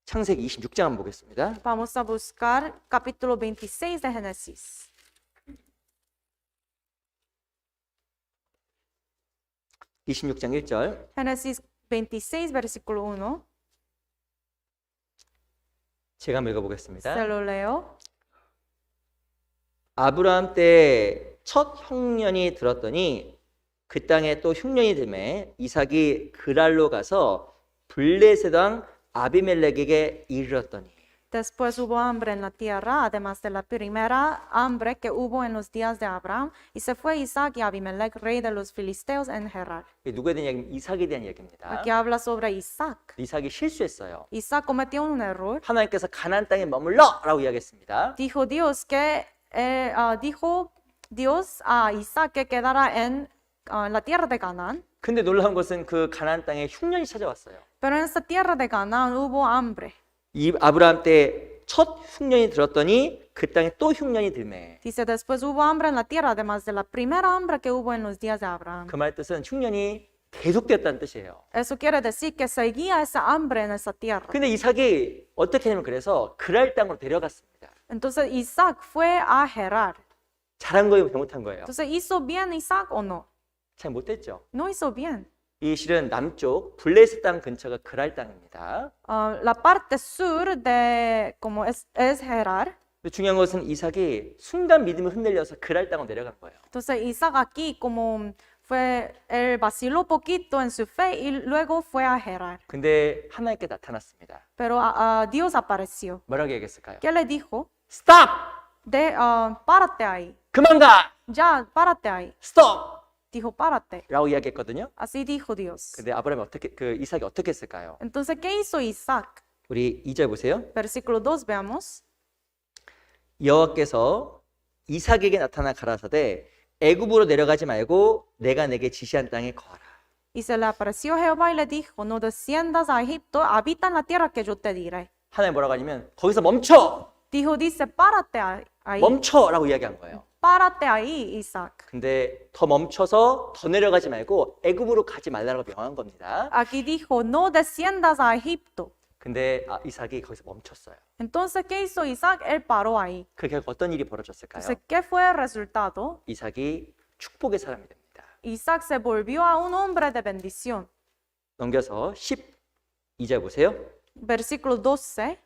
창세기 26장 한번 보겠습니다. Vamos a buscar capítulo 26 de Génesis. (26장 1절) Génesis 26, versículo 1. 제가 한번 Se 읽어보겠습니다. lo leo. 아브라함 때 첫 흉년이 들었더니 그 땅에 또 흉년이 들매 이삭이 그랄로 가서 블레셋 왕 아비멜렉에게 이르렀더니 Después hubo hambre en la tierra, además de la primera hambre que hubo en los días de Abraham, y se fue Isaac y Abimelech, rey de los filisteos, en Gerar. 이게 누구에 대한 이야기입니까? 이삭에 대한 이야기입니다. Aquí habla sobre Isaac. 이삭이 실수했어요. Isaac cometió un error. 하나님께서 가나안 땅에 머물러라고 이야기했습니다. Dijo Dios dijo Dios a Isaac que quedara en la tierra de Canaán. 근데 놀라운 것은 그 가나안 땅에 흉년이 찾아왔어요. Pero en esta tierra de Canaán hubo hambre. 이 아브라함 때 첫 흉년이 들었더니 그 땅에 또 흉년이 들매. Dice, después hubo hambre en la tierra, además de la primera hambre que hubo en los días de Abraham. 그 말 뜻은 흉년이 계속됐다는 뜻이에요. Eso quiere decir que seguía esa hambre en esa tierra. 근데 이삭이 어떻게 하냐면 그래서 그랄 땅으로 데려갔습니다. Entonces Isaac fue a Gerar. 잘한 거예요, 잘못한 거예요? Entonces, ¿hizo bien Isaac o no? 잘 못했죠. No hizo bien. 이 실은 남쪽 블레셋 땅 근처가 그랄 땅입니다. La parte sur de, como es Gerar. 근데 중요한 것은 이삭이 순간 믿음을 흔들려서 그랄 땅으로 내려간 거예요. Entonces Isaac aquí como él vaciló poquito en su fe y luego fue a Gerar. 근데 하나님께 나타났습니다. Pero Dios apareció. 뭐라고 얘기했을까요? ¿Qué le dijo? 스톱! Párate ahí. 그만 가! Ya, párate ahí. 스톱! Dijo, párate. 라고 이야기했거든요. Así dijo Dios. 근데 아브라함이 이삭이 어떻게 했을까요? Entonces, ¿qué hizo Isaac? 우리 2절 보세요. Versículo 2, veamos. 여호와께서 이삭에게 나타나 가라사대 애굽으로 내려가지 말고 내가 내게 지시한 땅에 거하라. Y se le apareció Jehová y le dijo, no desciendas a Egipto, habita en la tierra que yo te diré. 하나님 뭐라고 하냐면 거기서 멈춰! Dice, párate ahí. 멈춰라고 이야기한 거예요. Párate ahí, Isaac. 근데 더 멈춰서 더 내려가지 말고 애굽으로 가지 말라고 명한 겁니다. Aquí dijo, no desciendas a Egipto. 근데 이삭이 거기서 멈췄어요. Entonces, ¿qué hizo Isaac? Él paró ahí. 그 결과 어떤 일이 벌어졌을까요? Entonces, ¿qué fue el resultado? 이삭이 축복의 사람이 됩니다. Isaac se volvió a un hombre de bendición. 넘겨서 12절 보세요. Versículo 12.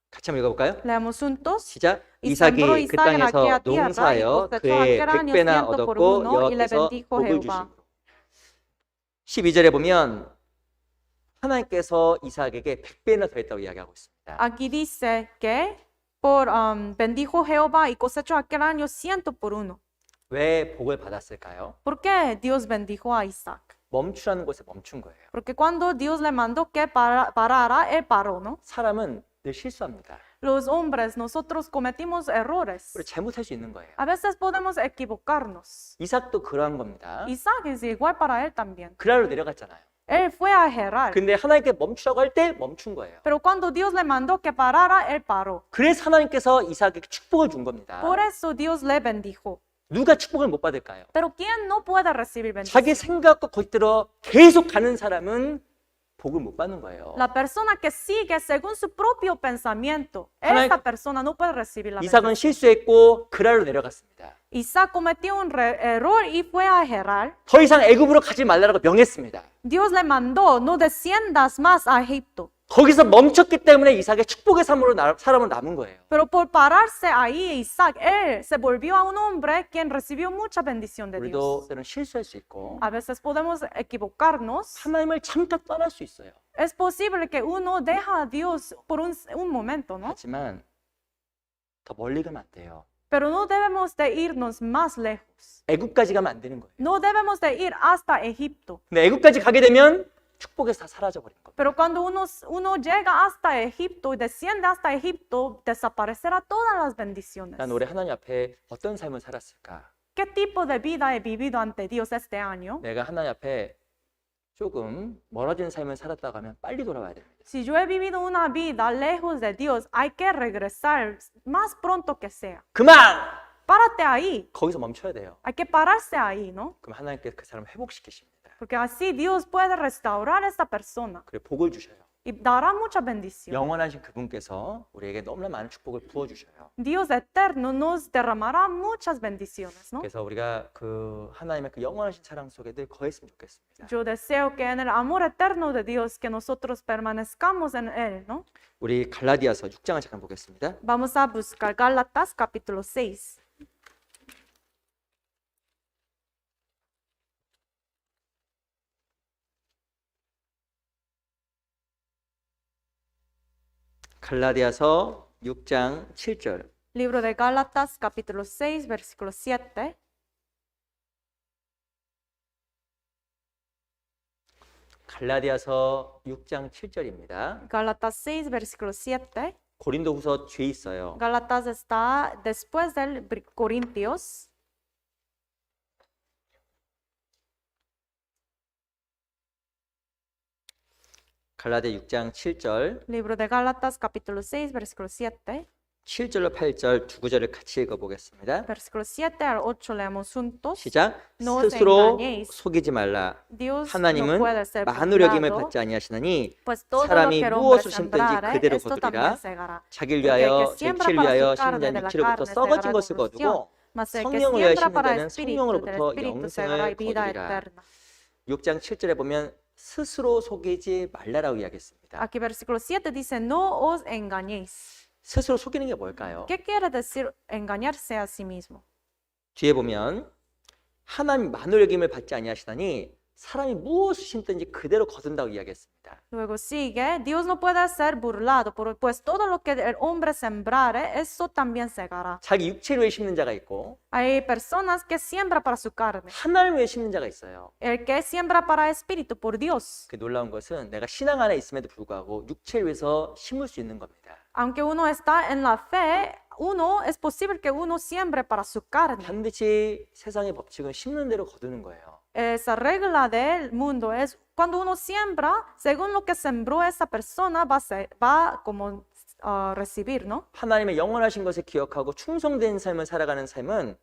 같이 한번 읽어볼까요? Leamos juntos. 시작. Y sembró 이삭이 그 Isaac en 땅에서 aquella tierra y 농사하여 cosechó 그의 aquel año 100배나 100 por 얻었고 uno y le 여호와께서 bendijo 복을 Jehová. 주시고 12절에 보면 하나님께서 이삭에게 100배나 더했다고 이야기하고 있습니다. Aquí dice que bendijo Jehová y cosechó aquel año 100 por uno. 왜 복을 받았을까요? ¿Por qué Dios bendijo a Isaac? 멈추라는 곳에 멈춘 거예요. Porque cuando Dios le mandó que parara, él paró, ¿no? 사람은 늘 실수합니다. Los hombres, nosotros cometimos errores. 우리 잘못할 수 있는 거예요. A veces podemos equivocarnos. 이삭도 그러한 겁니다. Isaac es igual para él también. 그랄로 내려갔잖아요. Él fue a Gerar. 근데 하나님께 멈추라고 할 때 멈춘 거예요. Pero cuando Dios le mandó que parara, él paró. 그래서 하나님께서 이삭에게 축복을 준 겁니다. Por eso Dios le bendijo. 누가 축복을 못 받을까요? Pero ¿quién no puede recibir bendición? 자기 생각과 거기대로 계속 가는 사람은 복을 못 받는 거예요. La persona que sigue según su propio pensamiento, 하나님- esa persona no puede recibir la 이삭은 bendición. 실수했고 그랄로 내려갔습니다. Isaac cometió un error y fue a Gerar. 더 이상 애굽으로 가지 말라고 명했습니다. Dios le mandó, no desciendas más a Egipto. 거기서 멈췄기 때문에 이삭의 축복의 사람으로 남은 거예요. Pero por pararse ahí, Isaac, él se volvió a un hombre quien recibió mucha bendición de 우리도 Dios. 때로는 실수할 수 있고 A veces podemos equivocarnos. 하나님을 잠깐 떠날 수 있어요. Es posible que uno deja a Dios por un momento, ¿no? 하지만 더 멀리 가면 안 돼요. Pero no debemos de irnos más lejos. 애굽까지 가면 안 되는 거예요. No debemos de ir hasta Egipto. 근데 애굽까지 가게 되면 축복에서 다 사라져 버린 겁니다. Pero cuando uno llega hasta Egipto y desciende hasta Egipto, desaparecerá todas las bendiciones. 난 올해 하나님 앞에 어떤 삶을 살았을까? ¿Qué tipo de vida he vivido ante Dios este año? 내가 하나님 앞에 조금 멀어진 삶을 살았다고 하면 빨리 돌아와야 됩니다. Si yo he vivido una vida lejos de Dios, hay que regresar más pronto que sea. 그만! Párate ahí. 거기서 멈춰야 돼요. Hay que pararse ahí, ¿no? 그럼 하나님께서 그 사람을 회복시키십니다. Porque así Dios puede restaurar a esta persona 그리고 복을 주셔요. y dará mucha bendición. 영원하신 그분께서 우리에게 너무나 많은 축복을 부어주셔요. Dios eterno nos derramará muchas bendiciones, ¿no? 그래서 우리가 그 하나님의 그 영원하신 사랑 속에 늘 거했으면 좋겠습니다. Yo deseo que en el amor eterno de Dios que nosotros permanezcamos en él, ¿no? 우리 갈라디아서 6장을 잠깐 보겠습니다. Vamos a buscar Gálatas capítulo 6. 갈라디아서 6장 7절. Libro de Gálatas capítulo 6, versículo 7. 갈라디아서 6장 7절입니다. Gálatas 6, versículo 7. 고린도후서 뒤에 있어요. Gálatas está después del Corintios. 갈라디아 6장 7절, Libro de Gálatas capítulo 6, versículo 7. 7절로 8절 두 구절을 같이 읽어보겠습니다. Versículo 7 al 8 leemos juntos. 시작. No os 스스로 engañéis. 속이지 말라. Dios no 하나님은 puede ser 만우력임을 burlado, 받지 아니하시나니 pues todo lo 사람이 que el hombre 무엇을 심든지 sembrare, 그대로 esto 거두리라. también segará. 자기를 Porque el 위하여 que siembra 육체를 para 위하여 su carne 심는 de la 육체로부터 carne 썩어진 segará 것을 corrupción, 거두고 mas el que 성령을 위하여 siembra para 심는 el 자는 espíritu, del 성령으로부터 espíritu segará 영생을 vida 거두리라. eterna. 6장 7절에 보면 스스로 속이지 말라라고 이야기했습니다. Aquí versículo 7 dice, no os engañéis. 스스로 속이는 게 뭘까요? ¿Qué quiere decir engañarse a sí mismo? 뒤에 보면 하나님 만우력임을 받지 아니하시나니 사람이 무엇을 심든지 그대로 거둔다고 이야기했습니다. Luego sigue, Dios no puede ser burlado, pues todo lo que el hombre sembrare, eso también segará. 자기 육체를 위해 심는 자가 있고 Hay personas que siembra para su carne, 하나님을 위해 심는 자가 있어요. el que siembra para el espíritu, por Dios. 그 놀라운 것은 내가 신앙 안에 있음에도 불구하고 육체를 위해서 심을 수 있는 겁니다. Aunque uno está en la fe, es posible que uno siembre para su carne. 반드시 세상의 법칙은 심는 대로 거두는 거예요. Esa regla del mundo es cuando uno siembra, según lo que sembró esa persona, va como recibir, ¿no? 하나님의 영원하신 것을 기억하고 충성된 삶을 살아가는 삶은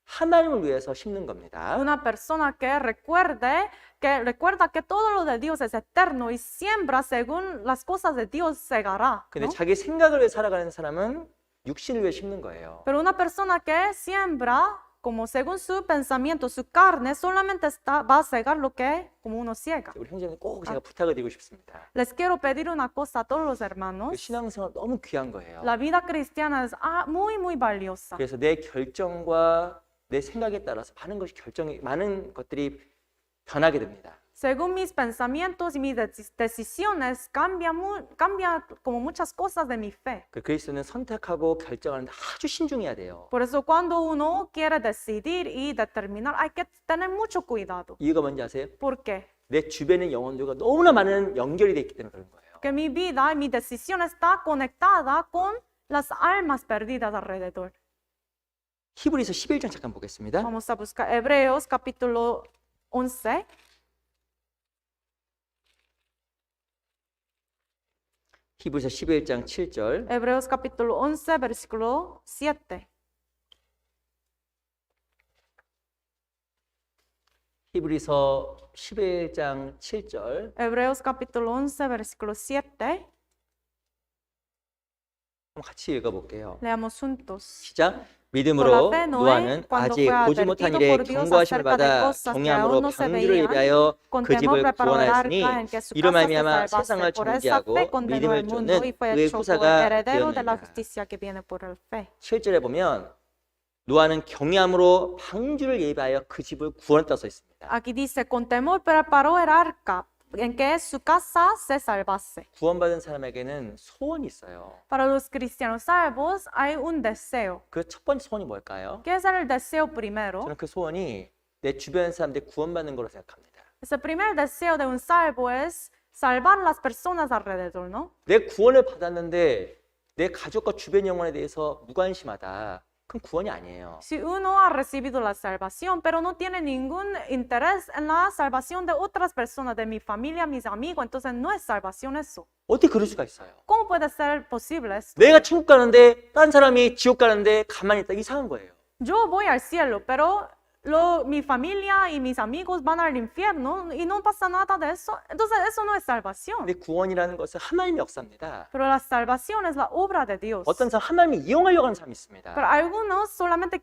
하나님을 위해서 심는 겁니다. Una persona que recuerda que todo lo de Dios es eterno y siembra según las cosas de Dios segará, 근데 ¿no? 자기 생각을 위해 살아가는 사람은 육신을 위해 심는 거예요. Pero una persona que siembra como según su pensamiento, su carne, solamente va a cegar lo que como uno ciega. 우리 형제님 꼭 제가 부탁을 드리고 싶습니다. Les quiero pedir una cosa a todos los 그 hermanos. 신앙생활 너무 귀한 거예요. La vida cristiana es muy, muy valiosa. 그래서 내 결정과 내 생각에 따라서 많은 것들이 변하게 됩니다. Según mis pensamientos y mis decisiones, cambia como muchas cosas de mi fe. 그 그리스도는 선택하고 결정하는데 아주 신중해야 돼요. Por eso cuando uno quiere decidir y determinar, hay que tener mucho cuidado. 이유가 뭔지 아세요? ¿Por qué? 내 주변에 영혼들과 너무나 많은 연결이 돼 있기 때문에 그런 거예요. Que mi vida y mi decisión está conectada con las almas perdidas alrededor. 히브리서 11장 잠깐 보겠습니다. Vamos a buscar Hebreos capítulo 11. 히브리서 11장 7절. Hebreos capítulo 11, versículo 7. 히브리서 11장 7절. Hebreos capítulo 11, versículo 7. 같이 읽어볼게요. Leamos juntos. 시작. Por la 믿음으로 fe, Noé, 노아는 cuando 아직 fue 보지 못한 advertido 일에 por Dios 경고하심을 acerca de 받아 cosas que 경외함으로 aún no se 방주를 veían, 예비하여 con 그 temor 집을 preparó el 구원하였으니 arca en que su 이로 casa se 말미암아 salvase. 세상을 Por esa 정죄하고 fe condenó 믿음을 el mundo y 쫓는 fue 그의 hecho 후사가 heredero de la 되었느니라. justicia que viene por el fe. 7절에 보면 노아는 경외함으로 방주를 예비하여 그 집을 구원했다 써 있습니다. Aquí dice, con temor preparó el arca en que su casa se salvase. 구원받은 사람에게는 소원이 있어요. Para los cristianos salvos hay un deseo. 그 첫 번째 소원이 뭘까요? ¿Qué es el deseo primero? 저는 그 소원이 내 주변 사람들이 구원받는 거로 생각합니다. Ese primer deseo de un salvo es salvar las personas alrededor, ¿no? 내 구원을 받았는데 내 가족과 주변 영혼에 대해서 무관심하다. 그건 구원이 아니에요. Si uno ha recibido la salvación, pero no tiene ningún interés en la salvación de otras personas, de mi familia, mis amigos, entonces no es salvación eso. 어떻게 그럴 수가 있어요? ¿Cómo puede ser posible esto? 내가 천국 가는데 딴 사람이 지옥 가는데 가만히 있다. 이상한 거예요. Yo voy al cielo, pero mi familia y mis amigos van al infierno y no pasa nada de eso. Entonces eso no es salvación. 근데 구원이라는 것은 하나님의 역사입니다. Pero la salvación es la obra de Dios. 어떤 사람 하나님이 이용하려고 하는 사람이 있습니다. Pero algunos solamente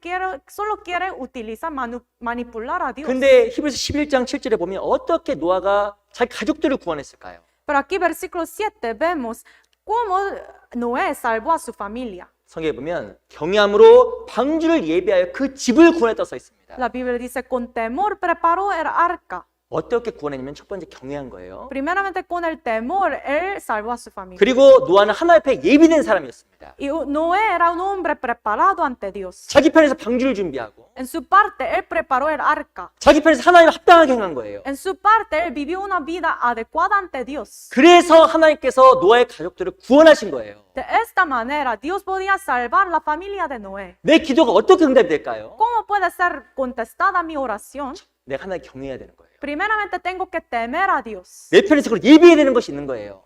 solo quieren utilizar, manipular a Dios. 근데 히브리서 11장 7절에 보면 어떻게 노아가 자기 가족들을 구원했을까요? Pero aquí versículo 7 vemos cómo Noé salvó a su familia. 성경에 보면 경외함으로 방주를 예비하여 그 집을 구원했다 써 있습니다. La Biblia dice, con temor preparó el arca. 어떻게 구원했냐면 첫 번째 경외한 거예요. Primeramente con el temor, él salvó a su familia. 그리고 노아는 하나님 앞에 예비된 사람이었습니다. Y Noé era un hombre preparado ante Dios. 자기 편에서 방주를 준비하고 En su parte, él preparó el arca. 자기 편에서 하나님을 합당하게 행한 거예요. En su parte, él vivió una vida adecuada ante Dios. 그래서 하나님께서 노아의 가족들을 구원하신 거예요. De esta manera, Dios podía salvar la familia de Noé. 내 기도가 어떻게 응답이 될까요? ¿Cómo puede ser contestada mi oración? 내가 하나님 경외해야 되는 거예요. Primeramente tengo que temer a Dios. 내 편에서 그걸 예비해야 되는 것이 있는 거예요.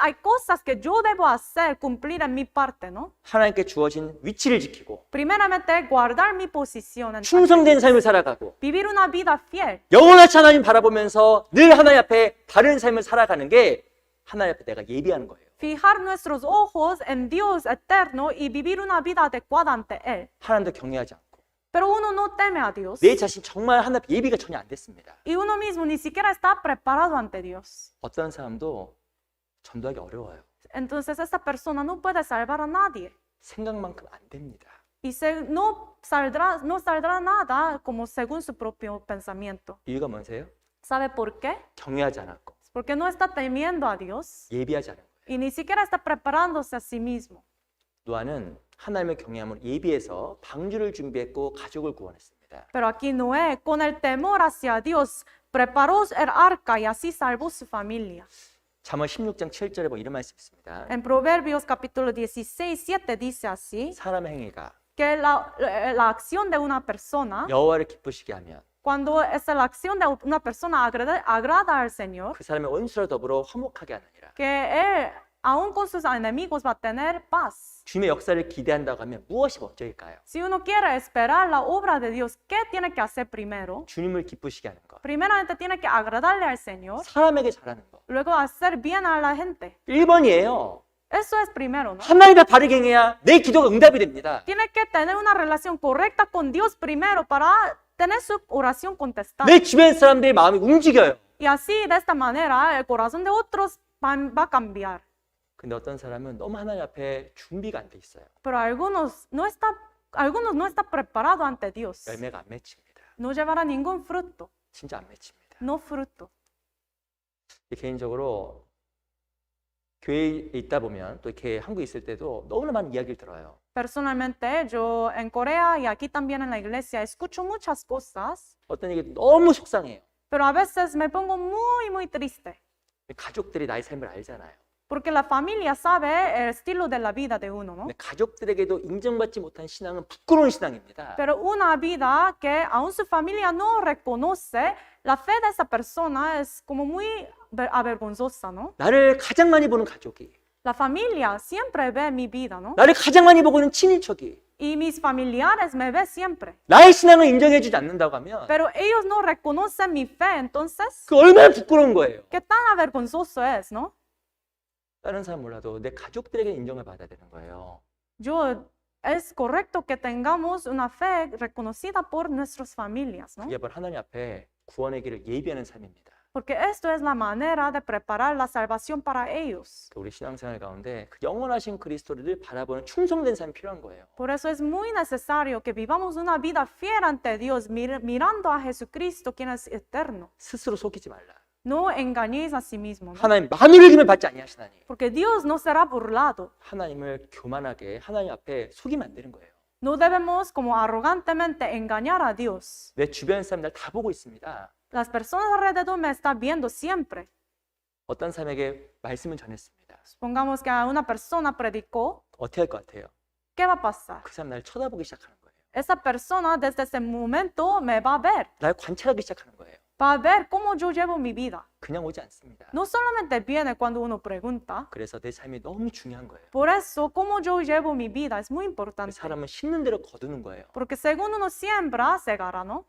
Hay cosas que yo debo hacer, cumplir en mi parte, ¿no? 하나님께 주어진 위치를 지키고 Primeramente, guardar mi posición, 충성된 삶을 살아가고 vivir una vida fiel. 영원하신 하나님 바라보면서 늘 하나님 앞에 바른 삶을 살아가는 게 하나님 앞에 내가 예비하는 거예요. Fijar nuestros ojos en Dios eterno y vivir una vida adecuada ante Él. 하나님도 경외하지 않고 Pero uno no teme a Dios. 내 자신 정말 하나님 앞에 예비가 전혀 안 됐습니다. Y uno mismo ni siquiera está preparado ante Dios. 어떤 사람도 전도하기 어려워요. Entonces esta persona no puede salvar a nadie. 생각만큼 안 됩니다. Y no saldrá nada como según su propio pensamiento. 이유가 뭔데요? ¿Sabe por qué? 경외하지 않았고 Porque no está temiendo a Dios 예비하지 않은 거예요. y ni siquiera está preparándose a sí mismo. 노아는 하나님의 경외함을 예비해서 방주를 준비했고 가족을 구원했습니다. Pero aquí Noé, con el temor hacia Dios, preparó el arca y así salvó su familia. 잠언 16장 7절에 보면 이런 말씀이 있습니다. En Proverbios capítulo 16, 7 dice así, 사람의 행위가 que la acción de una persona, 여호와를 기쁘시게 하면 cuando es la acción de una persona agrada al Señor, 그 사람의 원수와 더불어 화목하게 하느니라. que Él, aún con sus enemigos, va a tener paz. 주님의 역사를 기대한다고 하면 무엇이 먼저일까요? Si uno quiere esperar la obra de Dios, ¿qué tiene que hacer primero? 주님을 기쁘시게 하는 것. Primeramente tiene que agradarle al Señor, 사람에게 잘하는 것. luego hacer bien a la gente. 1번이에요. Eso es primero, ¿no? 하나님의 바르게 행해야 내 기도가 응답이 됩니다. Tiene que tener una relación correcta con Dios primero para tener su oración contestada. 내 주변 사람들의 마음이 움직여요. Y así, de esta manera, el corazón de otros va a cambiar. 근데 어떤 사람은 너무 하나님 앞에 준비가 안 돼 있어요. Pero algunos no están preparados ante Dios. 열매가 안 맺힙니다. No llevará ningún fruto, 진짜 안 맺힙니다. no fruto. 개인적으로 교회에 있다 보면 또 이렇게 한국에 있을 때도 너무나 많은 이야기를 들어요. Personalmente, yo en Corea y aquí también en la iglesia escucho muchas cosas, 어떤 얘기 너무 속상해요. pero a veces me pongo muy triste, 가족들이 나의 삶을 알잖아요. porque la familia sabe el estilo de la vida de uno, ¿no? 근데 가족들에게도 인정받지 못한 신앙은 부끄러운 신앙입니다. Pero una vida que aún su familia no reconoce, la fe de esa persona es como muy avergonzosa, ¿no? 나를 가장 많이 보는 가족이, La familia siempre ve mi vida, ¿no? 나를 가장 많이 보고 있는 친인척이 Y mis familiares me ven siempre. 나의 신앙을 인정해주지 않는다고 하면 Pero ellos no reconocen mi fe, entonces, 그 얼마나 부끄러운 거예요. ¿qué tan avergonzoso es, no? 다른 사람 몰라도 내 가족들에게 인정을 받아야 되는 거예요. es correcto que tengamos una fe reconocida por nuestras familias, ¿no? 그게 바로 하나님 앞에 구원의 길을 예비하는 삶입니다. Porque esto es la manera de preparar la salvación para ellos. 우리 신앙생활 가운데 그 영원하신 그리스도를 바라보는 충성된 삶이 필요한 거예요. Por eso es muy necesario que vivamos una vida fiel ante Dios, mirando a Jesucristo, quien es eterno. 스스로 속이지 말라. No engañéis a sí mismo, ¿no? 하나님 만유를 기면 받지 아니하시나니. Porque Dios no será burlado. 하나님을 교만하게 하나님 앞에 속이면 안 되는 거예요. No debemos como arrogantemente engañar a Dios. 내 주변 사람들 다 보고 있습니다. Las personas alrededor me están viendo siempre. 어떤 사람에게 말씀을 전했습니다. Supongamos que a una persona predicó, 어떻게 할 것 같아요? ¿qué va a pasar? 그 사람 나를 쳐다보기 시작하는 거예요. Esa persona desde ese momento me va a ver. 날 관찰하기 시작하는 거예요. Va a ver cómo yo llevo mi vida. 그냥 오지 않습니다. No solamente viene cuando uno pregunta. 그래서 내 삶이 너무 중요한 거예요. Por eso, cómo yo llevo mi vida es muy 그 importante. 사람은 심는 대로 거두는 거예요. Porque según uno siembra, segará, ¿no?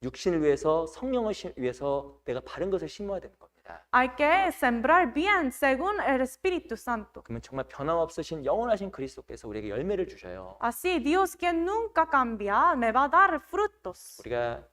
육신을 위해서 성령을 위해서 내가 바른 것을 심어야 되는 겁니다. Hay que sembrar bien según el Espíritu Santo. 그러면 정말 변함없으신 영원하신 그리스도께서 우리에게 열매를 주셔요. Así, Dios quien nunca cambia, me va a dar frutos. 우리가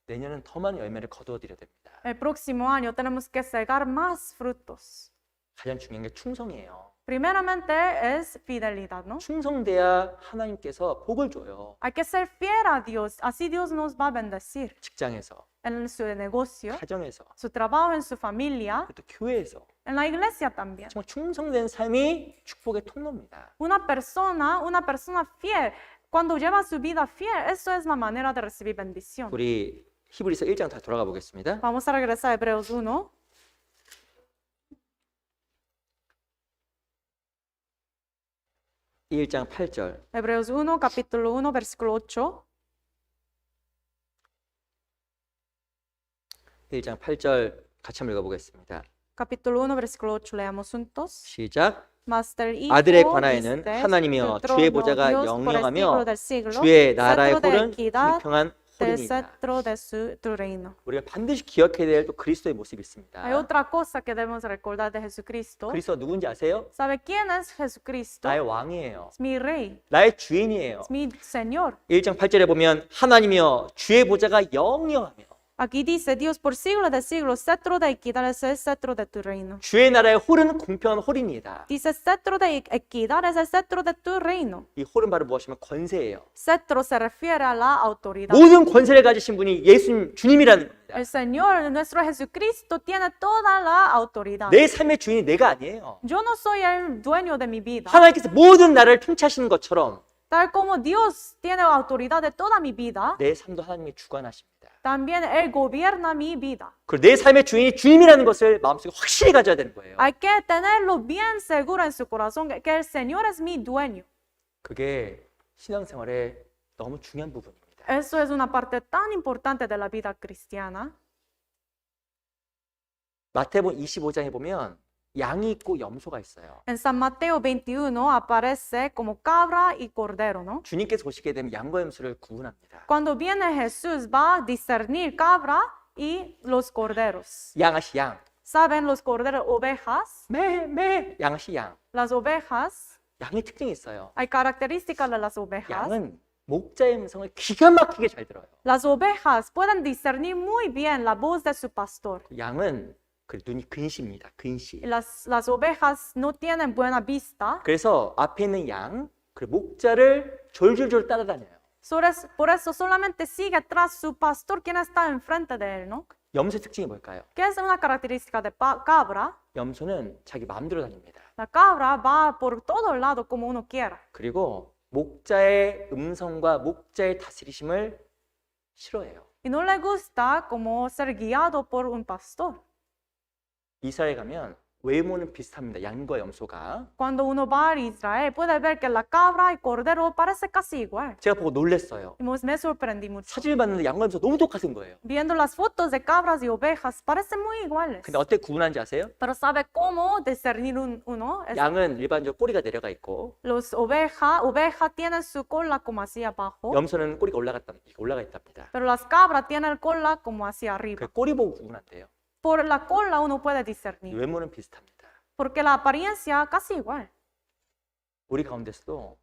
내년은 더 많은 열매를 거두어 드려야 됩니다. El próximo año tenemos que segar más frutos. 가장 중요한 게 충성이에요. Primeramente es fidelidad, ¿no? 충성돼야 하나님께서 복을 줘요. Hay que ser fiel a Dios, así Dios nos va a bendecir 직장에서, en su negocio, 가정에서, su trabajo, en su familia, 또 교회에서 en la iglesia también. 정말 충성된 삶이 축복의 통로입니다. Una persona fiel, cuando lleva su vida fiel, eso es la manera de recibir bendición. 우리 히브리서 1장 다 돌아가 보겠습니다. Vamos a regresar a Hebreos 1. 1장 8절. Hebreos 1, capítulo 1, versículo 8. 1장 8절 같이 한번 읽어보겠습니다. Capítulo 1, versículo 8, leamos juntos. 시작. Mas del Hijo 아들의 관하에는 dice, 하나님이여 del 주의 trono 보좌가 Dios por el siglo 영영하며 del siglo, 주의 나라의 cetro de 홀은 equidad 공평한 del 홀입니다. cetro de su reino. 우리가 반드시 기억해야 될 또 그리스도의 모습이 있습니다. Hay otra cosa que debemos recordar de Jesucristo. 그리스도 누군지 아세요? ¿Sabe quién es Jesucristo? 나의 왕이에요. Es mi rey, 나의 주인이에요. es mi Señor. 1장 8절에 보면 하나님이여 주의 보좌가 영영하며 Aquí dice Dios por siglos de siglos, cetro de equidad es el cetro de tu reino. 주의 나라의 홀은 공평한 홀입니다. Dice cetro de equidad es el cetro de tu reino. 이 홀은 바로 무엇이면 권세예요. Cetro se refiere a la autoridad. 모든 권세를 가지신 분이 예수님 주님이라는 겁니다. El Señor, nuestro Jesucristo, tiene toda la autoridad. 내 삶의 주인이 내가 아니에요. Yo no soy el dueño de mi vida. 하나님께서 모든 나라를 통치하시는 것처럼 Tal como Dios tiene autoridad de toda mi vida, 내 삶도 하나님이 주관하십니다. también Él gobierna mi vida. 그리고 내 삶의 주인이 주님이라는 것을 마음속에 확실히 가져야 되는 거예요. Hay que tenerlo bien seguro en su corazón que el Señor es mi dueño. 그게 신앙생활의 너무 중요한 부분입니다. Eso es una parte tan importante de la vida cristiana. 마태복음 25장에 보면 양이 있고 염소가 있어요. En San Mateo 21 aparece como cabra y cordero, ¿no? 주님께서 오시게 되면 양과 염소를 구분합니다. Cuando viene Jesús va a discernir cabra y los corderos. 양아시 양, ¿Saben los corderos ovejas? 매 양아시 양. Las ovejas, 양의 특징이 있어요. hay características de las ovejas. 양은 목자의 음성을 기가 막히게 잘 들어요. Las ovejas pueden discernir muy bien la voz de su pastor. 양은 그 눈이 근시입니다. 근시. Las ovejas no tienen buena vista. 그래서 앞에 있는 양, 그 목자를 졸졸졸 따라다녀요. Por eso solamente sigue tras su pastor quien está enfrente de él, ¿no? 염소의 특징이 뭘까요? ¿Qué es una característica de cabra? 염소는 자기 마음대로 다닙니다. La cabra va por todo lado como uno quiera. 그리고 목자의 음성과 목자의 다스리심을 싫어해요. Y no le gusta como ser guiado por un pastor. 이스라엘 가면 외모는 비슷합니다. 양과 염소가. Cuando uno va a Israel puede ver que la cabra y cordero parece casi igual. 제가 보고 놀랐어요. Y me sorprendí mucho. 사진을 봤는데 양과 염소 너무 똑같은 거예요. Viendo las fotos de cabras y ovejas, parecen muy iguales. 근데 어떻게 구분하는지 아세요? Pero ¿sabe cómo discernir uno? 양은 일반적으로 꼬리가 내려가 있고 Los oveja tienen su cola como hacia abajo, 염소는 꼬리가 올라가 있답니다. pero las cabras tienen el cola como hacia arriba. 그 꼬리 보고 구분한대요. Por la cola uno puede discernir, 외모는 비슷합니다. porque la apariencia casi igual. 우리 가운데서도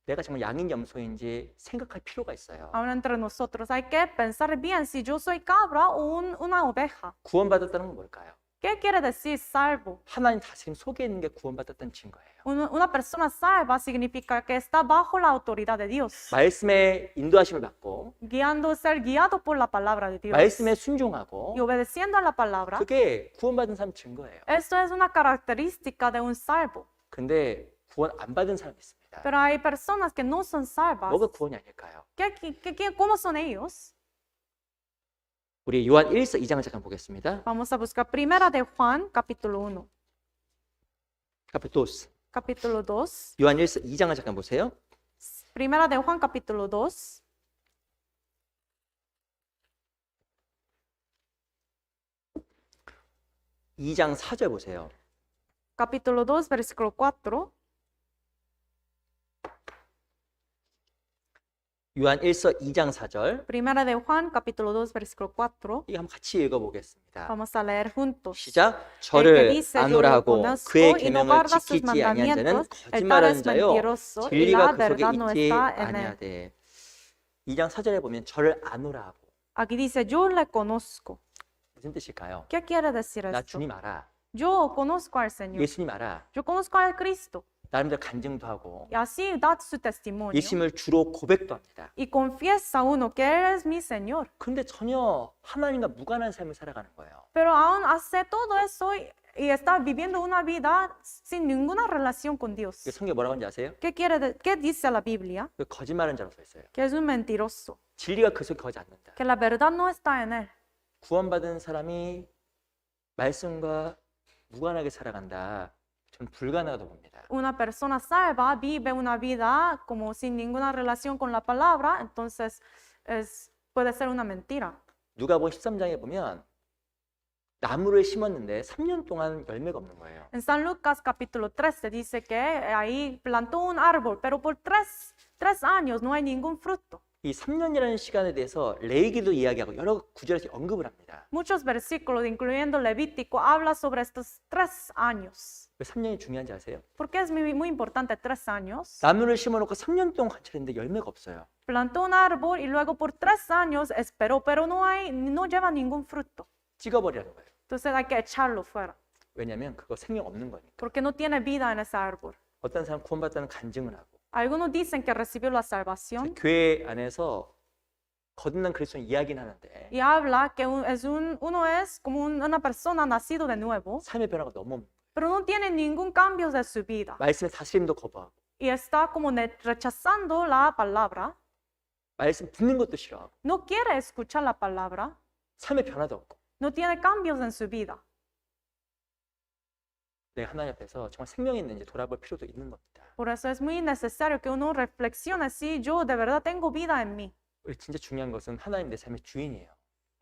내가 정말 양인 염소인지 생각할 필요가 있어요. Ahora entre nosotros hay que pensar bien si yo soy cabra o una oveja. 구원받았다는 건 뭘까요? ¿Qué quiere decir salvo? 하나님 다스림 속에 있는 게 구원받았다는 증거예요. Una persona salva significa que está bajo la autoridad de Dios, 말씀에 인도하심을 받고 ser guiado por la palabra de Dios 말씀에 순종하고 y obedeciendo a la palabra. 그게 구원받은 사람 증거예요. Esto es una característica de un salvo. 근데 구원 안 받은 사람이 있습니다. Pero hay personas que no son salvas. 뭐가 구원이 아닐까요? ¿Cómo son ellos? 우리 요한 1서 2장을 잠깐 보겠습니다. Vamos a buscar Primera de Juan, capítulo 1. 카피토스. Capítulo 2. 요한 1서 2장을 잠깐 보세요. Primera de Juan, capítulo 2. 이 장 4절 보세요. Capítulo 2, versículo 4. 요한 1서 2장 4절. Primera de Juan, capítulo 2, versículo 4. 이거 한번 같이 읽어보겠습니다. Vamos a leer juntos. 시작. El que 저를 dice yo 안오라 lo 하고 conozco 그의 y no 계명을 guarda sus 지키지 아니한 자는 mandamientos, el tal 거짓말하는 es 자요 mentiroso y 진리가 la 그 속에 verdad no 있지 está en él. 아니하되. 2장 4절에 보면 저를 안오라 하고 Aquí dice, yo le conozco. 무슨 뜻일까요? ¿Qué quiere decir 나 esto? 주님 알아. Yo conozco al Señor. 예수님 알아. Yo conozco al Cristo. 나름대로 간증도 하고 Y así da su testimonio. 예수님을 주로 고백도 합니다. Y confiesa uno que Él es mi Señor. 그런데 전혀 하나님과 무관한 삶을 살아가는 거예요. Pero aún hace todo eso y está viviendo una vida sin ninguna relación con Dios. 그 성경 뭐라고 하는지 아세요? ¿Qué dice la Biblia? 그 거짓말하는 자로 써 있어요. Que es un mentiroso. 진리가 그 속에 거하지 않는다. Que la verdad no está en Él. 구원받은 사람이 말씀과 무관하게 살아간다. 전 불가능하다고 봅니다. Una persona salva vive una vida como sin ninguna relación con la palabra, entonces puede ser una mentira. 누가복음 13장에 보면 나무를 심었는데 3년 동안 열매가 없는 거예요. En San Lucas capítulo 13 dice que ahí plantó un árbol, pero por tres años no hay ningún fruto. 이 3년이라는 시간에 대해서 레위기도 이야기하고 여러 구절에서 언급을 합니다. Muchos versículos, incluyendo Levítico, habla sobre estos 3 años. 왜 3년이 중요한지 아세요? ¿Por qué es muy importante 3 años? 나무를 심어놓고 3년 동안 관찰했는데 열매가 없어요. Plantó un árbol y luego por 3 años esperó, pero no lleva ningún fruto. 찍어버리라는 거예요. Entonces hay que echarlo fuera, 왜냐하면 그거 생명 없는 거니까. porque no tiene vida en ese árbol. 어떤 사람 구원받다는 간증을 하고 Algunos dicen que recibió la salvación 교회 안에서 거듭난 그리스도인 이야기는 하는데 y habla que uno es como una persona nacido de nuevo, 삶의 변화가 너무 없는 거예요. pero no tiene ningún cambio de su vida 말씀의 다스림도 거부하고 y está como rechazando la palabra, 말씀 듣는 것도 싫어하고 no quiere escuchar la palabra, 삶의 변화도 없고 no tiene cambios en su vida. 내가 하나님 앞에서 정말 생명이 있는지 돌아볼 필요도 있는 겁니다. Por eso es muy necesario que uno reflexione si yo de verdad tengo vida en mí. 우리 진짜 중요한 것은 하나님 내 삶의 주인이에요.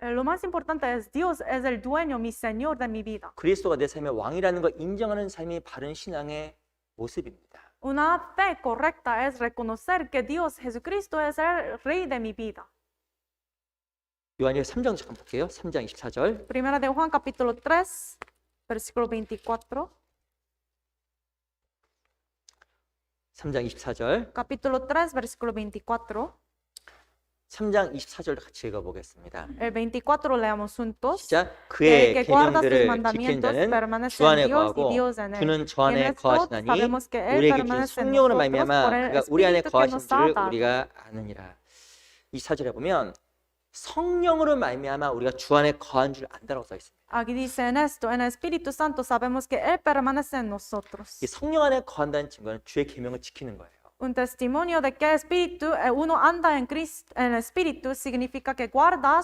Lo más importante es Dios es el dueño, mi Señor de mi vida. 그리스도가 내 삶의 왕이라는 걸 인정하는 삶이 바른 신앙의 모습입니다. Una fe correcta es reconocer que Dios, Jesucristo, es el Rey de mi vida. 요한일서 3장 잠깐 볼게요. 3장 24절. Primera de Juan, capítulo 3, versículo 24. 3장 24절. Capítulo 3, versículo 24. 3장 24절 같이 읽어보겠습니다. El 24 lo leamos juntos. 시작. El 그의 que guarda sus 계명들을 지키는 mandamientos 자는 permanece 주 en 안에 Dios y 거하고 Dios en él. 주는 주 Y en 안에 esto 거하시나니 sabemos que Él 우리에게 주신 permanece en 성령으로 nosotros 말미암아 por el 그가 우리 안에 Espíritu que nos 거하신 ha 줄을 dado. 우리가 아느니라. 24절에 보면 성령으로 말미암아 우리가 주 안에 거한 줄 안다라고 써 있습니다. Aquí dice en esto, en el Espíritu Santo sabemos que Él permanece en nosotros. 이 성령 안에 거한다는 증거는 주의 계명을 지키는 거예요. Un testimonio de que uno anda en Cristo, en el Espíritu, significa que guarda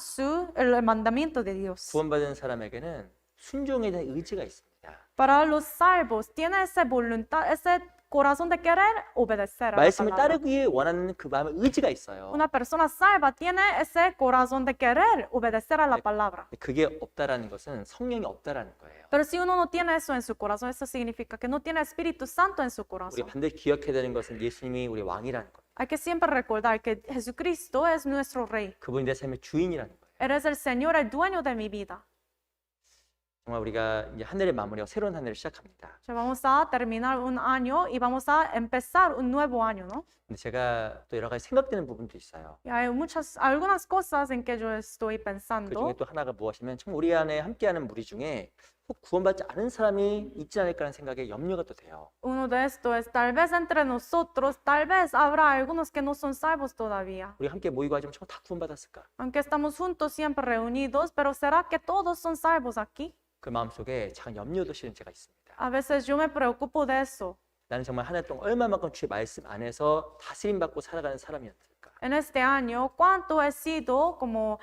el mandamiento de Dios. 구원받은 사람에게는 순종에 대한 의지가 있습니다. Para los salvos, tiene esa voluntad, ese corazón de querer obedecer a la 말씀을 palabra. 따르기 원하는 그 마음의 의지가 있어요. Una persona salva tiene ese corazón de querer obedecer a la palabra. 그게 없다라는 것은 성령이 없다라는 거예요. Pero si uno no tiene eso en su corazón, eso significa que no tiene Espíritu Santo en su 우리 corazón. 반드시 기억해야 되는 것은 예수님이 우리 왕이라는 거예요. Hay que siempre recordar que Jesucristo es nuestro Rey. 그분이 내 삶의 주인이라는 거예요. Eres el Señor, el dueño de mi vida. 정말 우리가 이제 한 해를 마무리하고 새로운 한 해를 시작합니다. Ya vamos a terminar un año y vamos a empezar un nuevo año, ¿no? 근데 제가 또 여러 가지 생각되는 부분도 있어요. Y hay algunas cosas en que yo estoy 그 중에 pensando. 또 하나가 무엇이면 정말 우리 안에 함께하는 무리 중에 혹 구원받지 않은 사람이 있지 않을까라는 생각에 염려가 또 돼요. Uno de estos es, tal vez entre nosotros, tal vez habrá algunos que no son salvos todavía. 우리 함께 모이고 하지만 정말 다 구원받았을까? Aunque estamos juntos siempre reunidos, pero ¿será que todos son salvos aquí? 그 마음속에 작은 염려도 실은 제가 있습니다. A veces yo me preocupo de eso. 나는 정말 한 해 동안 얼마만큼 주의 말씀 안에서 다스림 받고 살아가는 사람이었을까? En este año, ¿cuánto he sido como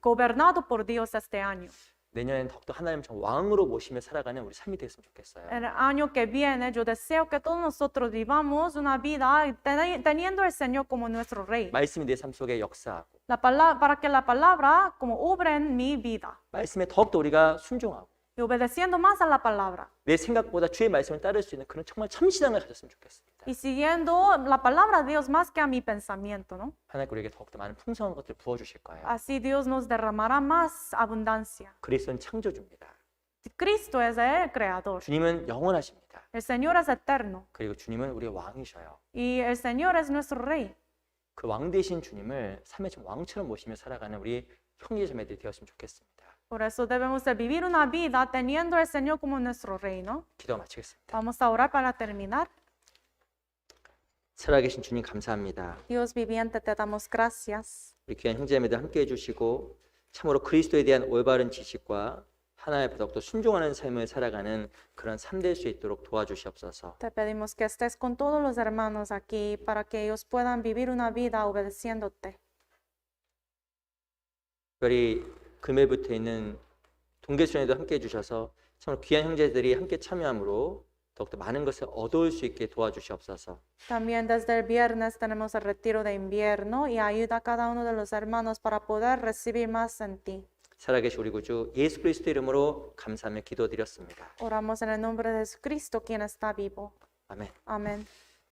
gobernado por Dios este año? 내년엔 더욱더 하나님 정 왕으로 모시며 살아가는 우리 삶이 됐으면 좋겠어요. El año que viene, yo deseo que todos nosotros vivamos una vida teniendo al Señor como nuestro Rey. 말씀이 내 삶 속에 역사하고 Para que la palabra como obre en mi vida 말씀에 더욱더 우리가 순종하고 y obedeciendo más a la palabra 내 생각보다 주의 말씀을 따를 수 있는 그런 정말 참신앙을 가졌으면 좋겠습니다. y siguiendo la palabra de Dios más que a mi pensamiento, ¿no? 하나님 우리에게 더욱더 많은 풍성한 것들을 부어주실 거예요. Así Dios nos derramará más abundancia. 그리스도는 창조주입니다. Cristo es el creador. 주님은 영원하십니다. El Señor es eterno 그리고 주님은 우리의 왕이셔요. y el Señor es nuestro Rey. 그 왕 되신 주님을 삶의 좀 왕처럼 모시며 살아가는 우리 형제자매들이 되었으면 좋겠습니다. Por eso debemos de vivir una vida teniendo al Señor como nuestro Rey, ¿no? 기도 마치겠습니다. Vamos a orar para terminar. 살아계신 주님 감사합니다. Dios viviente, te damos gracias. 우리 귀한 형제자매들 함께 해주시고 참으로 그리스도에 대한 올바른 지식과 하나님 앞에 더욱더 순종하는 삶을 살아가는 그런 삶 될 수 있도록 도와주시옵소서. Te pedimos que estés con todos los hermanos aquí para que ellos puedan vivir una vida obedeciéndote. 특별히 금요일부터 있는 동계수련회도 함께 해주셔서 정말 귀한 형제들이 함께 참여함으로 더욱더 많은 것을 얻어올 수 있게 도와주시옵소서. También desde el viernes tenemos el retiro de invierno y ayuda a cada uno de los hermanos para poder recibir más en ti. 살아계신 우리 구주 예수 그리스도 이름으로 감사하며 기도드렸습니다. Oramos en el nombre de Jesucristo, quien está vivo. 아멘. Amén.